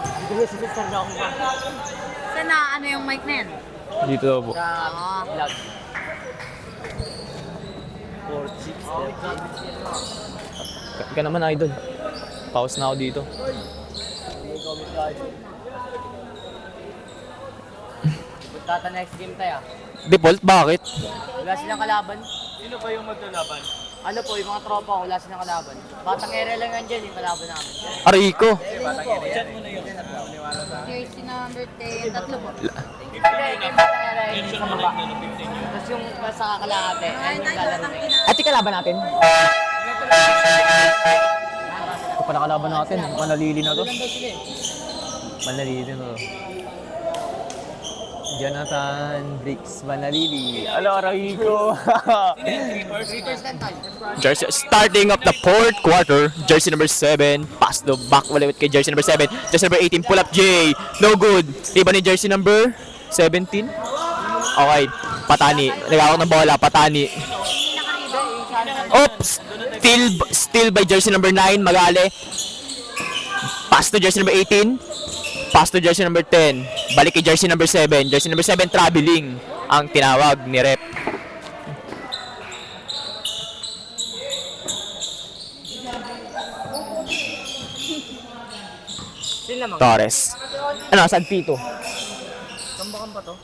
Sana, ano yung mic na yan? Dito daw po. Vlog. 4-6. Ka naman idol. Pause na ako dito. Punta next game tayo. Default bakit? Wala silang kalaban. Sino ba yung maglalaban? Ano po, yung mga tropa ko, wala silang kalaban. Batang ere lang yan dyan, yung kalaban namin. Aray ko. Jersey number 10. Tatlo po. Hindi, yung batang ere, yung sa baba. Tapos yung sa kakalahati, ayun yung lalaro na yun. Ati kalaban natin. Ito pala kalaban natin. Manalili na to. Manalili na to. Jonathan Briggs Manalili. Alo, aray ko. Jersey, starting of the fourth quarter, jersey number 7, pass the back ulit kay jersey number 7, jersey number 18, pull up J, no good. Iba ni jersey number 17. Okay, Patani, nagawak ng bola, Patani. Oops, still by jersey number 9, Magale. Pass to jersey number 18. Pass to jersey number 10. Balik kay jersey number 7. Jersey number 7 traveling ang tinawag ni Rep. Sino naman? Torres. Ano, Sadpito. Tambakan ba to?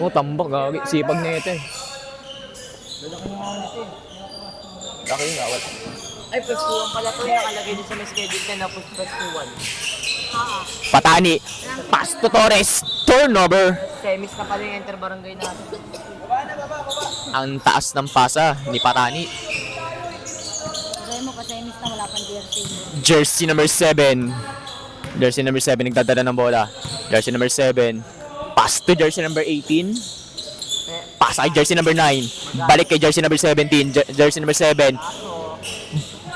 Oh, tambak. Gagi. Sipag na ito eh. Laki nga. Wala. Ay, plus 2 pala to. Nakalagay din sa may schedule ka na plus 2-1. Patani. Pass to Torres. Turnover. Semis na pala yung enter barangay natin. Ang taas ng pasa ni Patani. Try mo kasi semis na wala pang jersey. Jersey number 7. Jersey number 7 nagdadala ng bola. Jersey number 7. Pass to jersey number 18. Pass kay jersey number 9. Balik kay jersey number 17. Jersey number 7.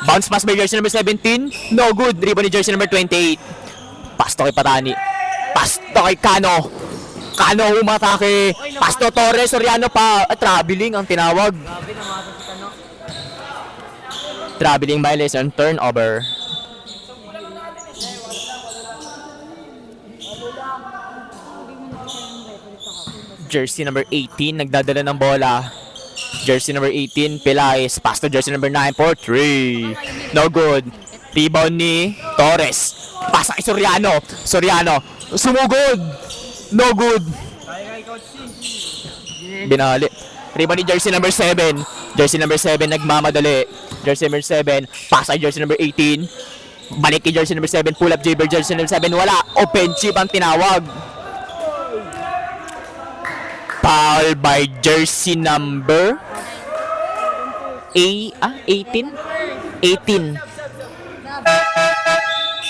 Bounce pass by jersey number 17. No good. Rebound ni jersey number 28. Pass to kay Patani. Pass to kay Cano. Cano umatake. Pass to Torres. Soriano pa. Traveling ang tinawag. Traveling violation. Turnover. Jersey number 18 nagdadala ng bola. Jersey number 18 Pelaez. Pass to jersey number 9 for 3. No good. Rebound ni Torres. Pass kay Soriano. Soriano. Sumugod. No good. Binali. Rebound ni jersey number 7. Jersey number 7 nagmamadali. Jersey number 7. Pass kay jersey number 18. Balik kay jersey number 7. Pull up Jaber. Jersey number 7. Wala. Offensive ang tinawag. Foul by jersey number 18? 18.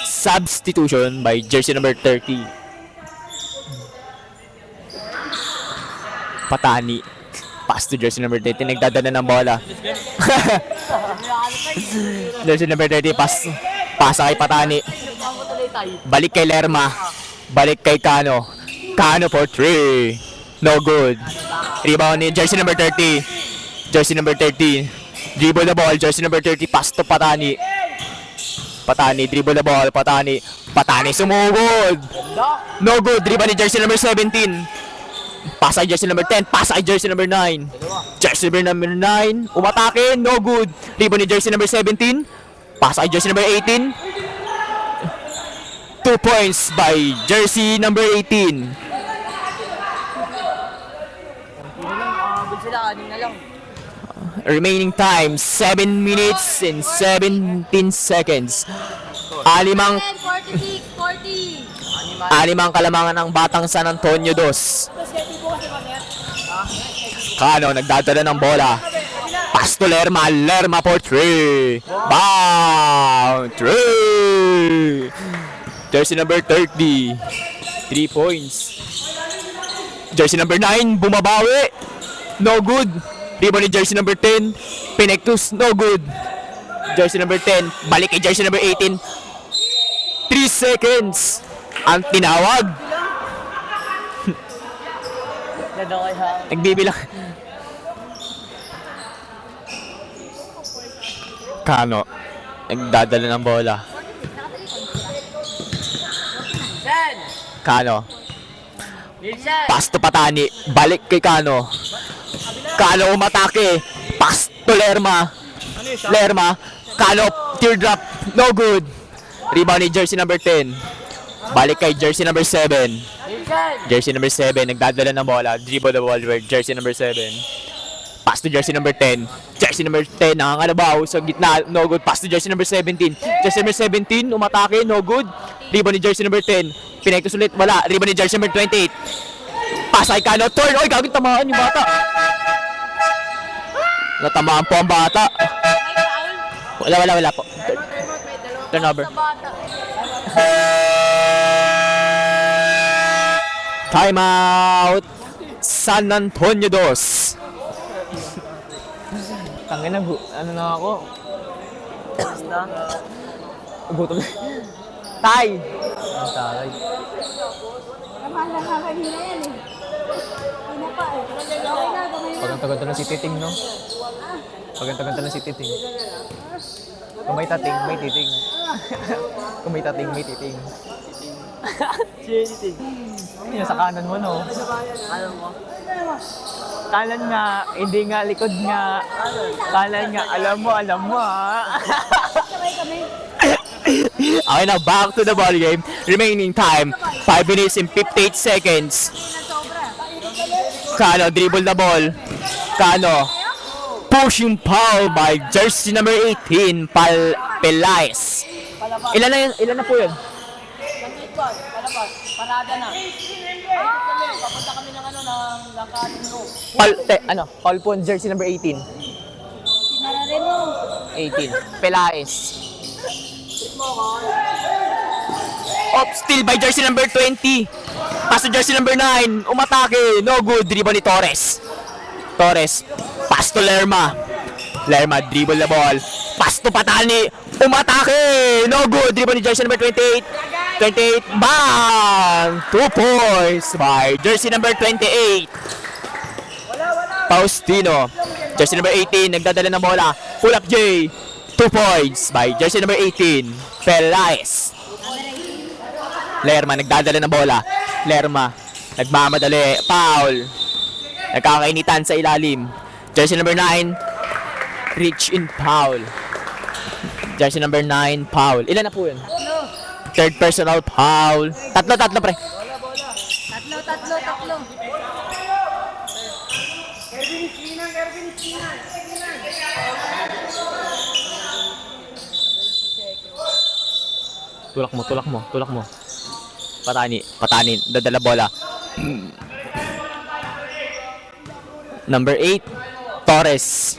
Substitution by jersey number 30. Patani. Pass to jersey number 30. Nagdadala ng bola. Jersey number 30. Pasa kay Patani. Balik kay Lerma. Balik kay Cano. Cano for 3. No good. Rebound ni jersey number 30. Jersey number 30. Dribble the ball. Jersey number 30. Pass to Patani. Patani. Dribble the ball. Patani. Patani sumugod. No good. Rebound ni jersey number 17. Pass ay jersey number 10. Pass ay jersey number 9. Jersey number 9. Umatake. No good. Rebound ni jersey number 17. Pass ay jersey number 18. 2 points by jersey number 18. Remaining time 7 minutes and 17 seconds. 46, 40. Alimang kalamangan ng Batang San Antonio dos. Cano nagdadala ng bola. Pass to Lerma. Lerma for 3. Bound 3. Jersey number 30. 3 points. Jersey number 9 bumabawi. No good. Rebound ni jersey number 10. Pinectus. No good. Jersey number 10. Balik kay jersey number 18. 3 seconds. Ang tinawag. Nagbibilang. Cano. Nagdadala ng bola. Cano. Pass to Patani. Balik kay Cano. Cano umatake. Pass to Lerma. Lerma. Cano. Teardrop. No good. Rebound ni jersey number 10. Balik kay jersey number 7. Jersey number 7. Nagdadala ng bola. Dribble the ball with jersey number 7. Pass to jersey number 10. Jersey number 10. Nakakalabaw sa gitna. No good. Pass to jersey number 17. Jersey number 17. Umatake. No good. Rebound ni jersey number 10. Pinektos ulit. Wala. Rebound ni jersey number 28. Pass kay Cano. Turn. Oy, gagawin tamaan yung bata. Natamaan po ang bata. Wala po. Turnover. Time out. San Antonio dos. Tangin na, ano na ako? Basta. Gutom na. Tay! Ang taray. Kamala ka kanina yan eh. Hindi pa eh. Okay na, gamay na. Pagantaganta na si Titing, no? Pagantaganta na si Titing. Kung may tating, may titing. Kung may tating, may titing. Titing. Yan sa kanan mo, no? Kanan mo? Kanan nga, hindi nga, likod nga. Kanan nga, alam mo, ha? Okay na, back to the ball game. Remaining time, 5 minutes and 58 seconds. Cano, dribble the ball. Cano. Pushing foul by jersey number 18, Pelaez. Ilan na po yun? Parada na. Papunta kami ng Paul po, jersey number 18. Sinarare mo. 18. Pelaez. Off steal by jersey number 20. Pass to jersey number 9. Umatake. No good. Dribble ni Torres. Torres. Pass to Lerma. Lerma dribble the ball. Pass to Patani. Umatake. No good. Dribble ni jersey number 28. 28. Bang! 2 points by jersey number 28. Faustino. Jersey number 18. Nagdadala ng bola. Pull up J. 2 points by jersey number 18. Pelaez. Lerma nagdadala ng bola. Lerma nagmamadali. Foul. Nagkakainitan sa ilalim. Jersey number 9. Reach in foul. Jersey number 9 foul. Ilan na po yun? Third personal foul. Tatlo pre. Tatlo. Tulak mo. Patani, dadala bola. Number 8, Torres.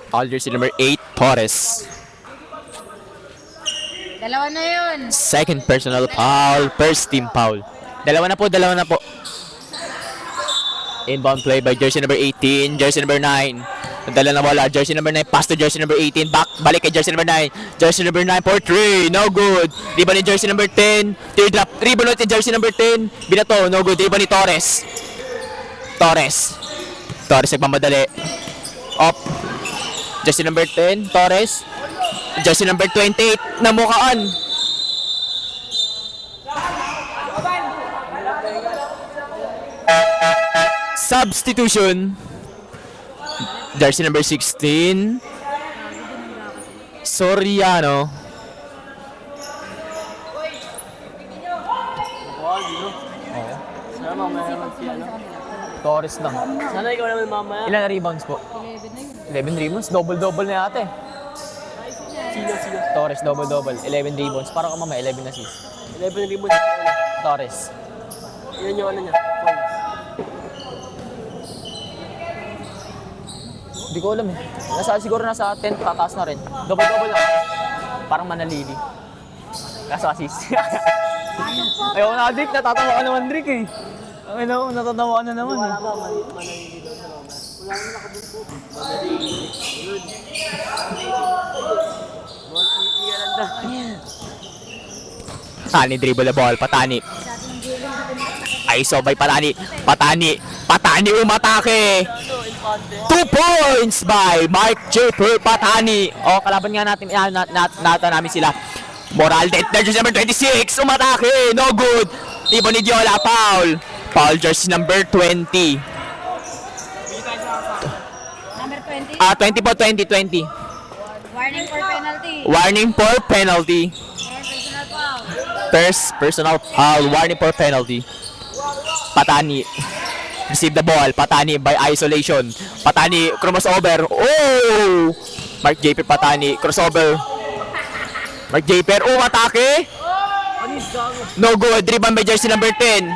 Foul jersey number 8, Torres. Dalawa na yun. Second personal foul, first team foul. Dalawa na po. Inbound play by jersey number 18, jersey number 9. Nadala na bola, jersey number 9, pass to jersey number 18, balik kay jersey number 9. Jersey number 9 for 3, no good. Rebound ni jersey number 10, teardrop, rebound ni jersey number 10, binato, no good. Rebound ni Torres. Torres nagmamadali. Up. Jersey number 10, Torres. Jersey number 28, namukaan. Substitution. Jersey number 16, Soriano. Torres lang. Sana ikaw naman mamaya. Ilan na rebounds po? 11 rebounds? Double-double na yate. Sino? Torres, double-double. 11 rebounds. Para ka mamaya, 11 assists. 11 ribbon. Torres. Yan yung ano niya. Points. Hindi ko alam eh. Siguro nasa 10, tataas na rin. Double-double lang. Parang manalili. Kaso assist. Ayaw na, Dick. Natatawa ka naman, Dick eh. Ay no, natatawa ka na naman eh. Manalili daw sa Roma. Wala naman nakabuntot. Manalili. Patani dribble the ball. Patani. ISO by Patani. Patani umatake. 2 points by Mark J. Patani. O, kalaban nga natin. Nata namin sila. Moraldet. Jersey number 26. Umatake. No good. Ibo ni Diola. Foul. Foul jersey number 20. Number 20. 20 po. 20. Warning for penalty. Warning for penalty. And personal foul. First personal foul. Warning for penalty. Patani. Receive the ball. Patani by isolation. Patani crossover. Oh! Mark Japer Patani crossover. Mark Japer. Oh, atake. No good. Rebound by jersey number 10.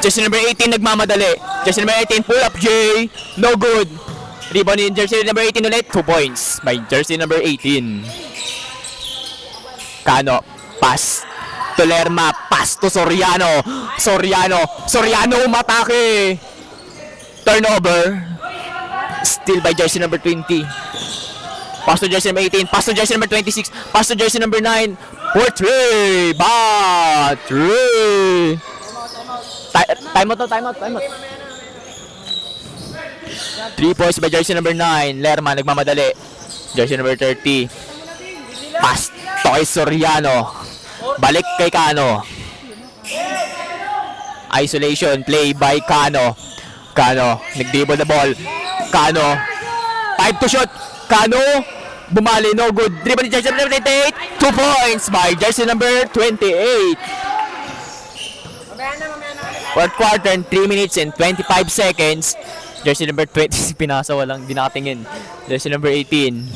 Jersey number 18 nagmamadali. Jersey number 18 pull up J. No good. Rebound in jersey number 18 ulit. 2 points by jersey number 18. Cano. Pass to Lerma. Pass to Soriano. Soriano umatake. Turnover. Still by jersey number 20. Pass to jersey number 18. Pass to jersey number 26. Pass to jersey number 9. For 3. But 3. Time out. 3 points by jersey number 9. Lerma nagmamadali. Jersey number 30. Pass to kay Soriano. Balik kay Cano. Isolation play by Cano. Nag-dribble the ball. Cano. 5 to shot. Cano. Bumali, no good. Dribble ni jersey number 28. 2 points by jersey number 28. Fourth quarter and 3 minutes and 25 seconds. Jersey number 20. Pinasa walang dinatingin. Jersey number 18.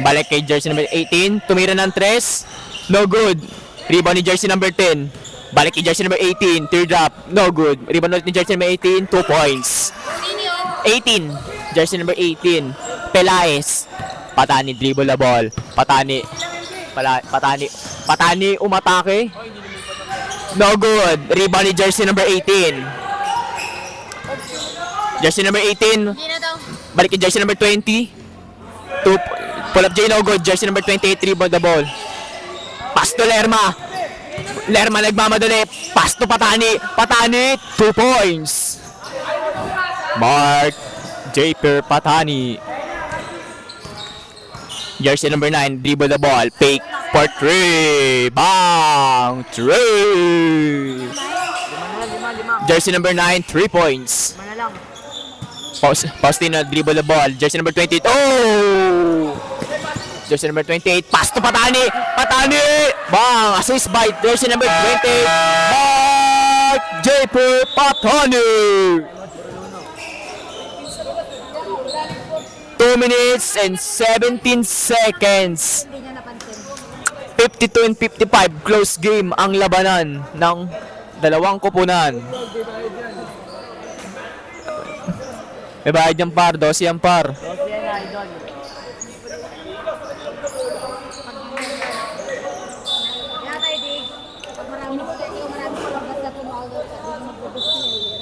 Balik kay jersey number 18. Tumira ng 3. No good. Rebound ni jersey number 10. Balik kay jersey number 18. Teardrop. No good. Rebound ulit ni jersey number 18. 2 points. 18. Jersey number 18, Pelaez. Patani dribble the ball. Patani umatake. No good. Rebound ni jersey number 18. Jersey number 18. Hindi na daw. Balik kay jersey number 20. Pull up J, no good. Jersey number 28, rebound the ball. Pass to Lerma. Lerma nagmamadali. Pass to Patani. Patani, 2 points. Mark J. Patani. Jersey number 9, dribble the ball. Fake for 3. Bang! 3. Jersey number 9, 3 points. Faustino, dribble the ball. Jersey number 28. Oh! Jersey number 28. Pass to Patani. Patani! Bang! Assist by jersey number 28. Mark J. Patani. 2 minutes and 17 seconds. Hindi niya napansin. 52 and 55. Close game ang labanan ng dalawang kupunan. May bayad yung par. 12 ang par. Kaya tayo, Dig. Pag marami palabas na tumawag ka, hindi mag-produce niya.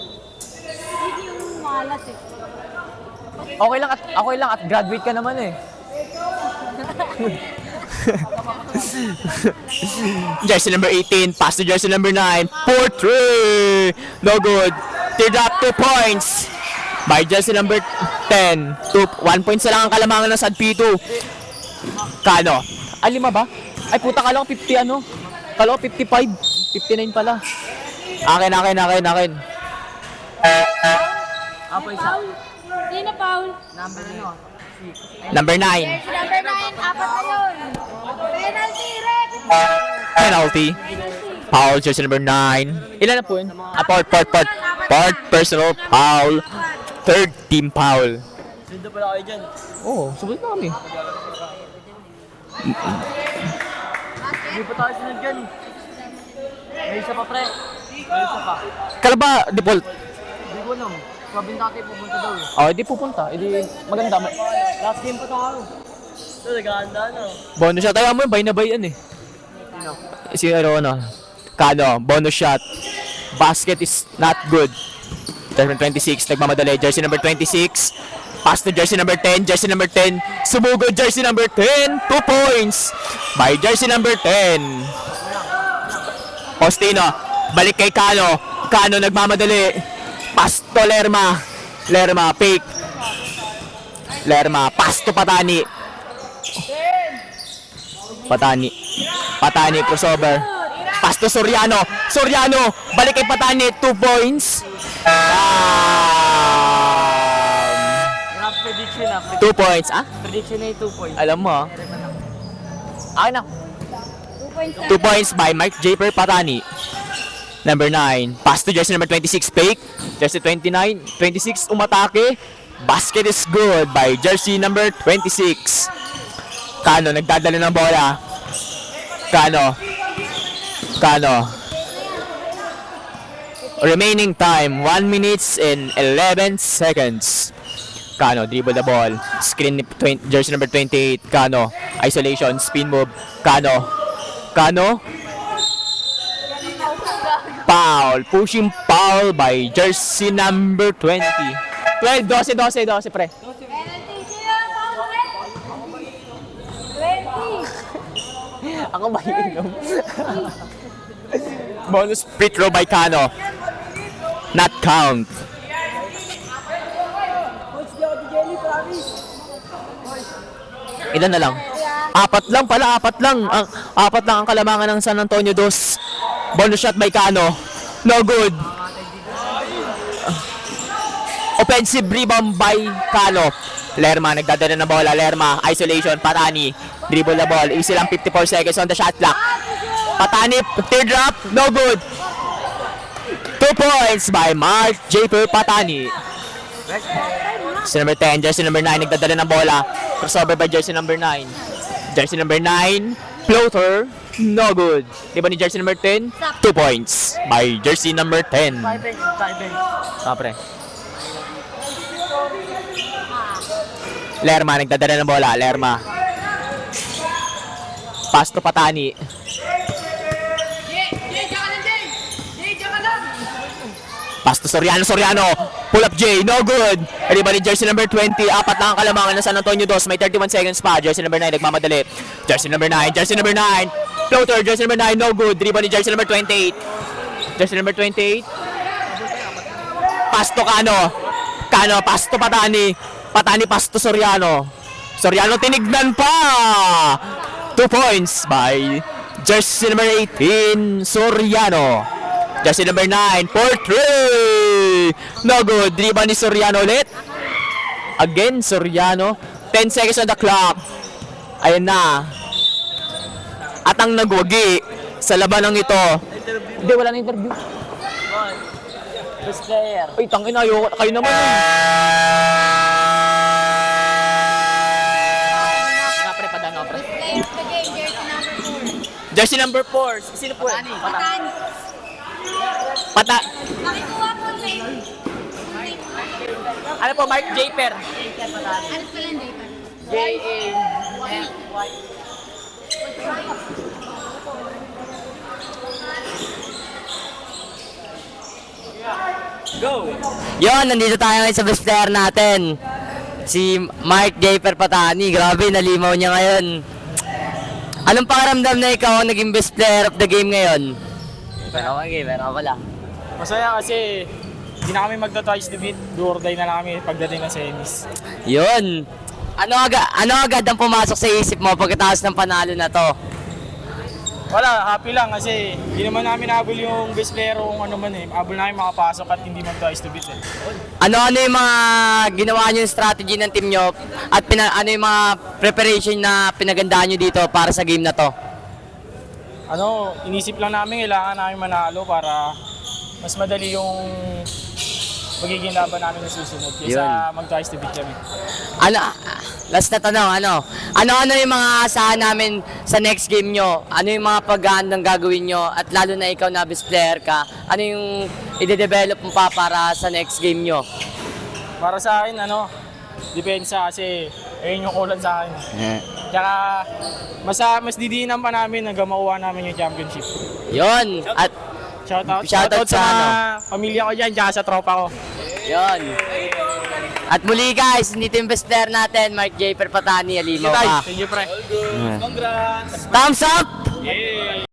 Hindi yung malas eh. Okay lang at graduate ka naman eh. Jersey number 18, pass to jersey number 9, 4-3. No good. Teardrop 2 points. By jersey number 10. 1 point sa lang ang kalamangan ng SAD-P2. Kano? Ay, 5 ba? Ay, puta, kala ko 50 ano? Kala ko 55. 59 pala. Akin. Hindi na, Paul. Number 9. Jersey number 9, 4 na yun. Penalty, Rep. Penalty. Foul, jersey number 9. Ilan na po yun? Part personal foul. Third team foul. Sundo pala kayo dyan. Oo, subot na kami. Hindi pa tayo sunod dyan. May isa pa, pre. May isa pa. Kalaba, default. Hindi ko alam. Sabi natin pupunta daw eh. Oh, di pupunta. Edi maganda. Last game pa tayo. Ito, nag-aanda na. Bonus shot. Ayaw mo yun, bay na bay yan eh. Si ano, Kano, bonus shot. Basket is not good. Jersey number 26, nagmamadali. Jersey number 26. Pass to jersey number 10. Jersey number 10. Sumugod jersey number 10. 2 points. By jersey number 10. Faustino. Balik kay Kano. Kano nagmamadali. Pass to Lerma. Lerma, fake. Lerma, pass to Patani. Patani, crossover. Pass to Soriano. Soriano, balik kay Patani. 2 points. Grab prediction na. 2 points. Ah? Prediction na yung 2 points. Alam mo ah. Akin na. 2 2 points. points by Mike J. Patani. Number 9. Pass to jersey number 26, fake. Jersey 29. 26, umatake. Basket is good by jersey number 26. Kano, nagdadala ng bola. Kano. Remaining time, 1 minutes and 11 seconds. Kano, dribble the ball. Screen ni jersey number 28. Kano, isolation, spin move. Kano. Foul. Pushing foul by jersey number 20. 12, 12, pre. Penalty. Sino ang Paul? 20. Ako mainom. Bonus free throw by Kano. Not count. Ilan na lang? Apat lang ang kalamangan ng San Antonio Dos. Bonus shot by Kano. No good. Offensive rebound by Kano. Lerma, nagdadala ng bola. Lerma, isolation, Patani. Dribble the ball. Easy lang, 54 seconds on the shot clock. Patani, teardrop, no good. 2 points by Mark J. Patani. Jersey number 10, jersey number 9, nagdadala ng bola. Crossover by jersey number 9. Jersey number 9, floater, no good. Di ba ni jersey number 10? 2 points by jersey number 10. Tie bench. Ah, pre. Lerma, nagdadala ng bola. Lerma. Pass to Patani. Pass to Soriano. Pull up J. No good. Riba ni jersey number 20. Apat na ang kalamangan ng San Antonio Dos. May 31 seconds pa. Jersey number 9. Nagmamadali. Jersey number 9. Floater. Jersey number 9. No good. Riba ni jersey number 28. Jersey number 28. Pass to Cano. Pass to Patani. Pass to Soriano. Tinignan pa. 2 points by jersey number 18, Soriano. Jersey number 9, for 3. No good. Riba ni Soriano ulit. Again, Soriano. 10 seconds on the clock. Ayan na. At ang nagwagi sa labanang ito. Hindi, wala na interview. Best player. Ay, tangin na. Kayo naman eh. Nga pre, padano pre. Player of the game, jersey number 4. Jersey number 4. Sino po? Patani. Nakikuha po late. Ano po, Mark Japer? Alis ko lang, Japan. J-A-F-Y. Go! Yon, nandito tayo ngayon sa best player natin. Si Mark Japer Patani. Grabe, nalimaw niya ngayon. Anong pakiramdam na ikaw ang naging best player of the game ngayon? Pero wala. Masaya kasi hindi na kami magta-twice to beat. Do or die na lang kami pagdating ng semis. Yun. Ano agad ang pumasok sa isip mo pagkatapos ng panalo na to? Wala, happy lang kasi hindi naman namin habol yung best player o kung ano man eh. Habol namin makapasok at hindi mag-twice to beat eh. Ano yung mga ginawa nyo yung strategy ng team nyo at ano yung mga preparation na pinagandaan nyo dito para sa game na to? Inisip lang namin kailangan namin manalo para mas madali yung magiging laban namin sa susunod kaysa mag-twice to beat kami. Last na tanong, ano yung mga asahan namin sa next game nyo? Ano yung mga paghahandang gagawin nyo? At lalo na ikaw na best player ka, ano yung i-develop mo pa para sa next game nyo? Para sa akin, depensa kasi ayun yung kulang sa akin. Tsaka, mas didiinan pa namin hanggang makuha namin yung championship. Yon. At Shoutout sa pamilya ko dyan, tsaka sa tropa ko. yon. At muli guys, dito yung best player natin, Mark Japer Patani, alimaw ka. Thank you, pre. Thumbs up! Yeah.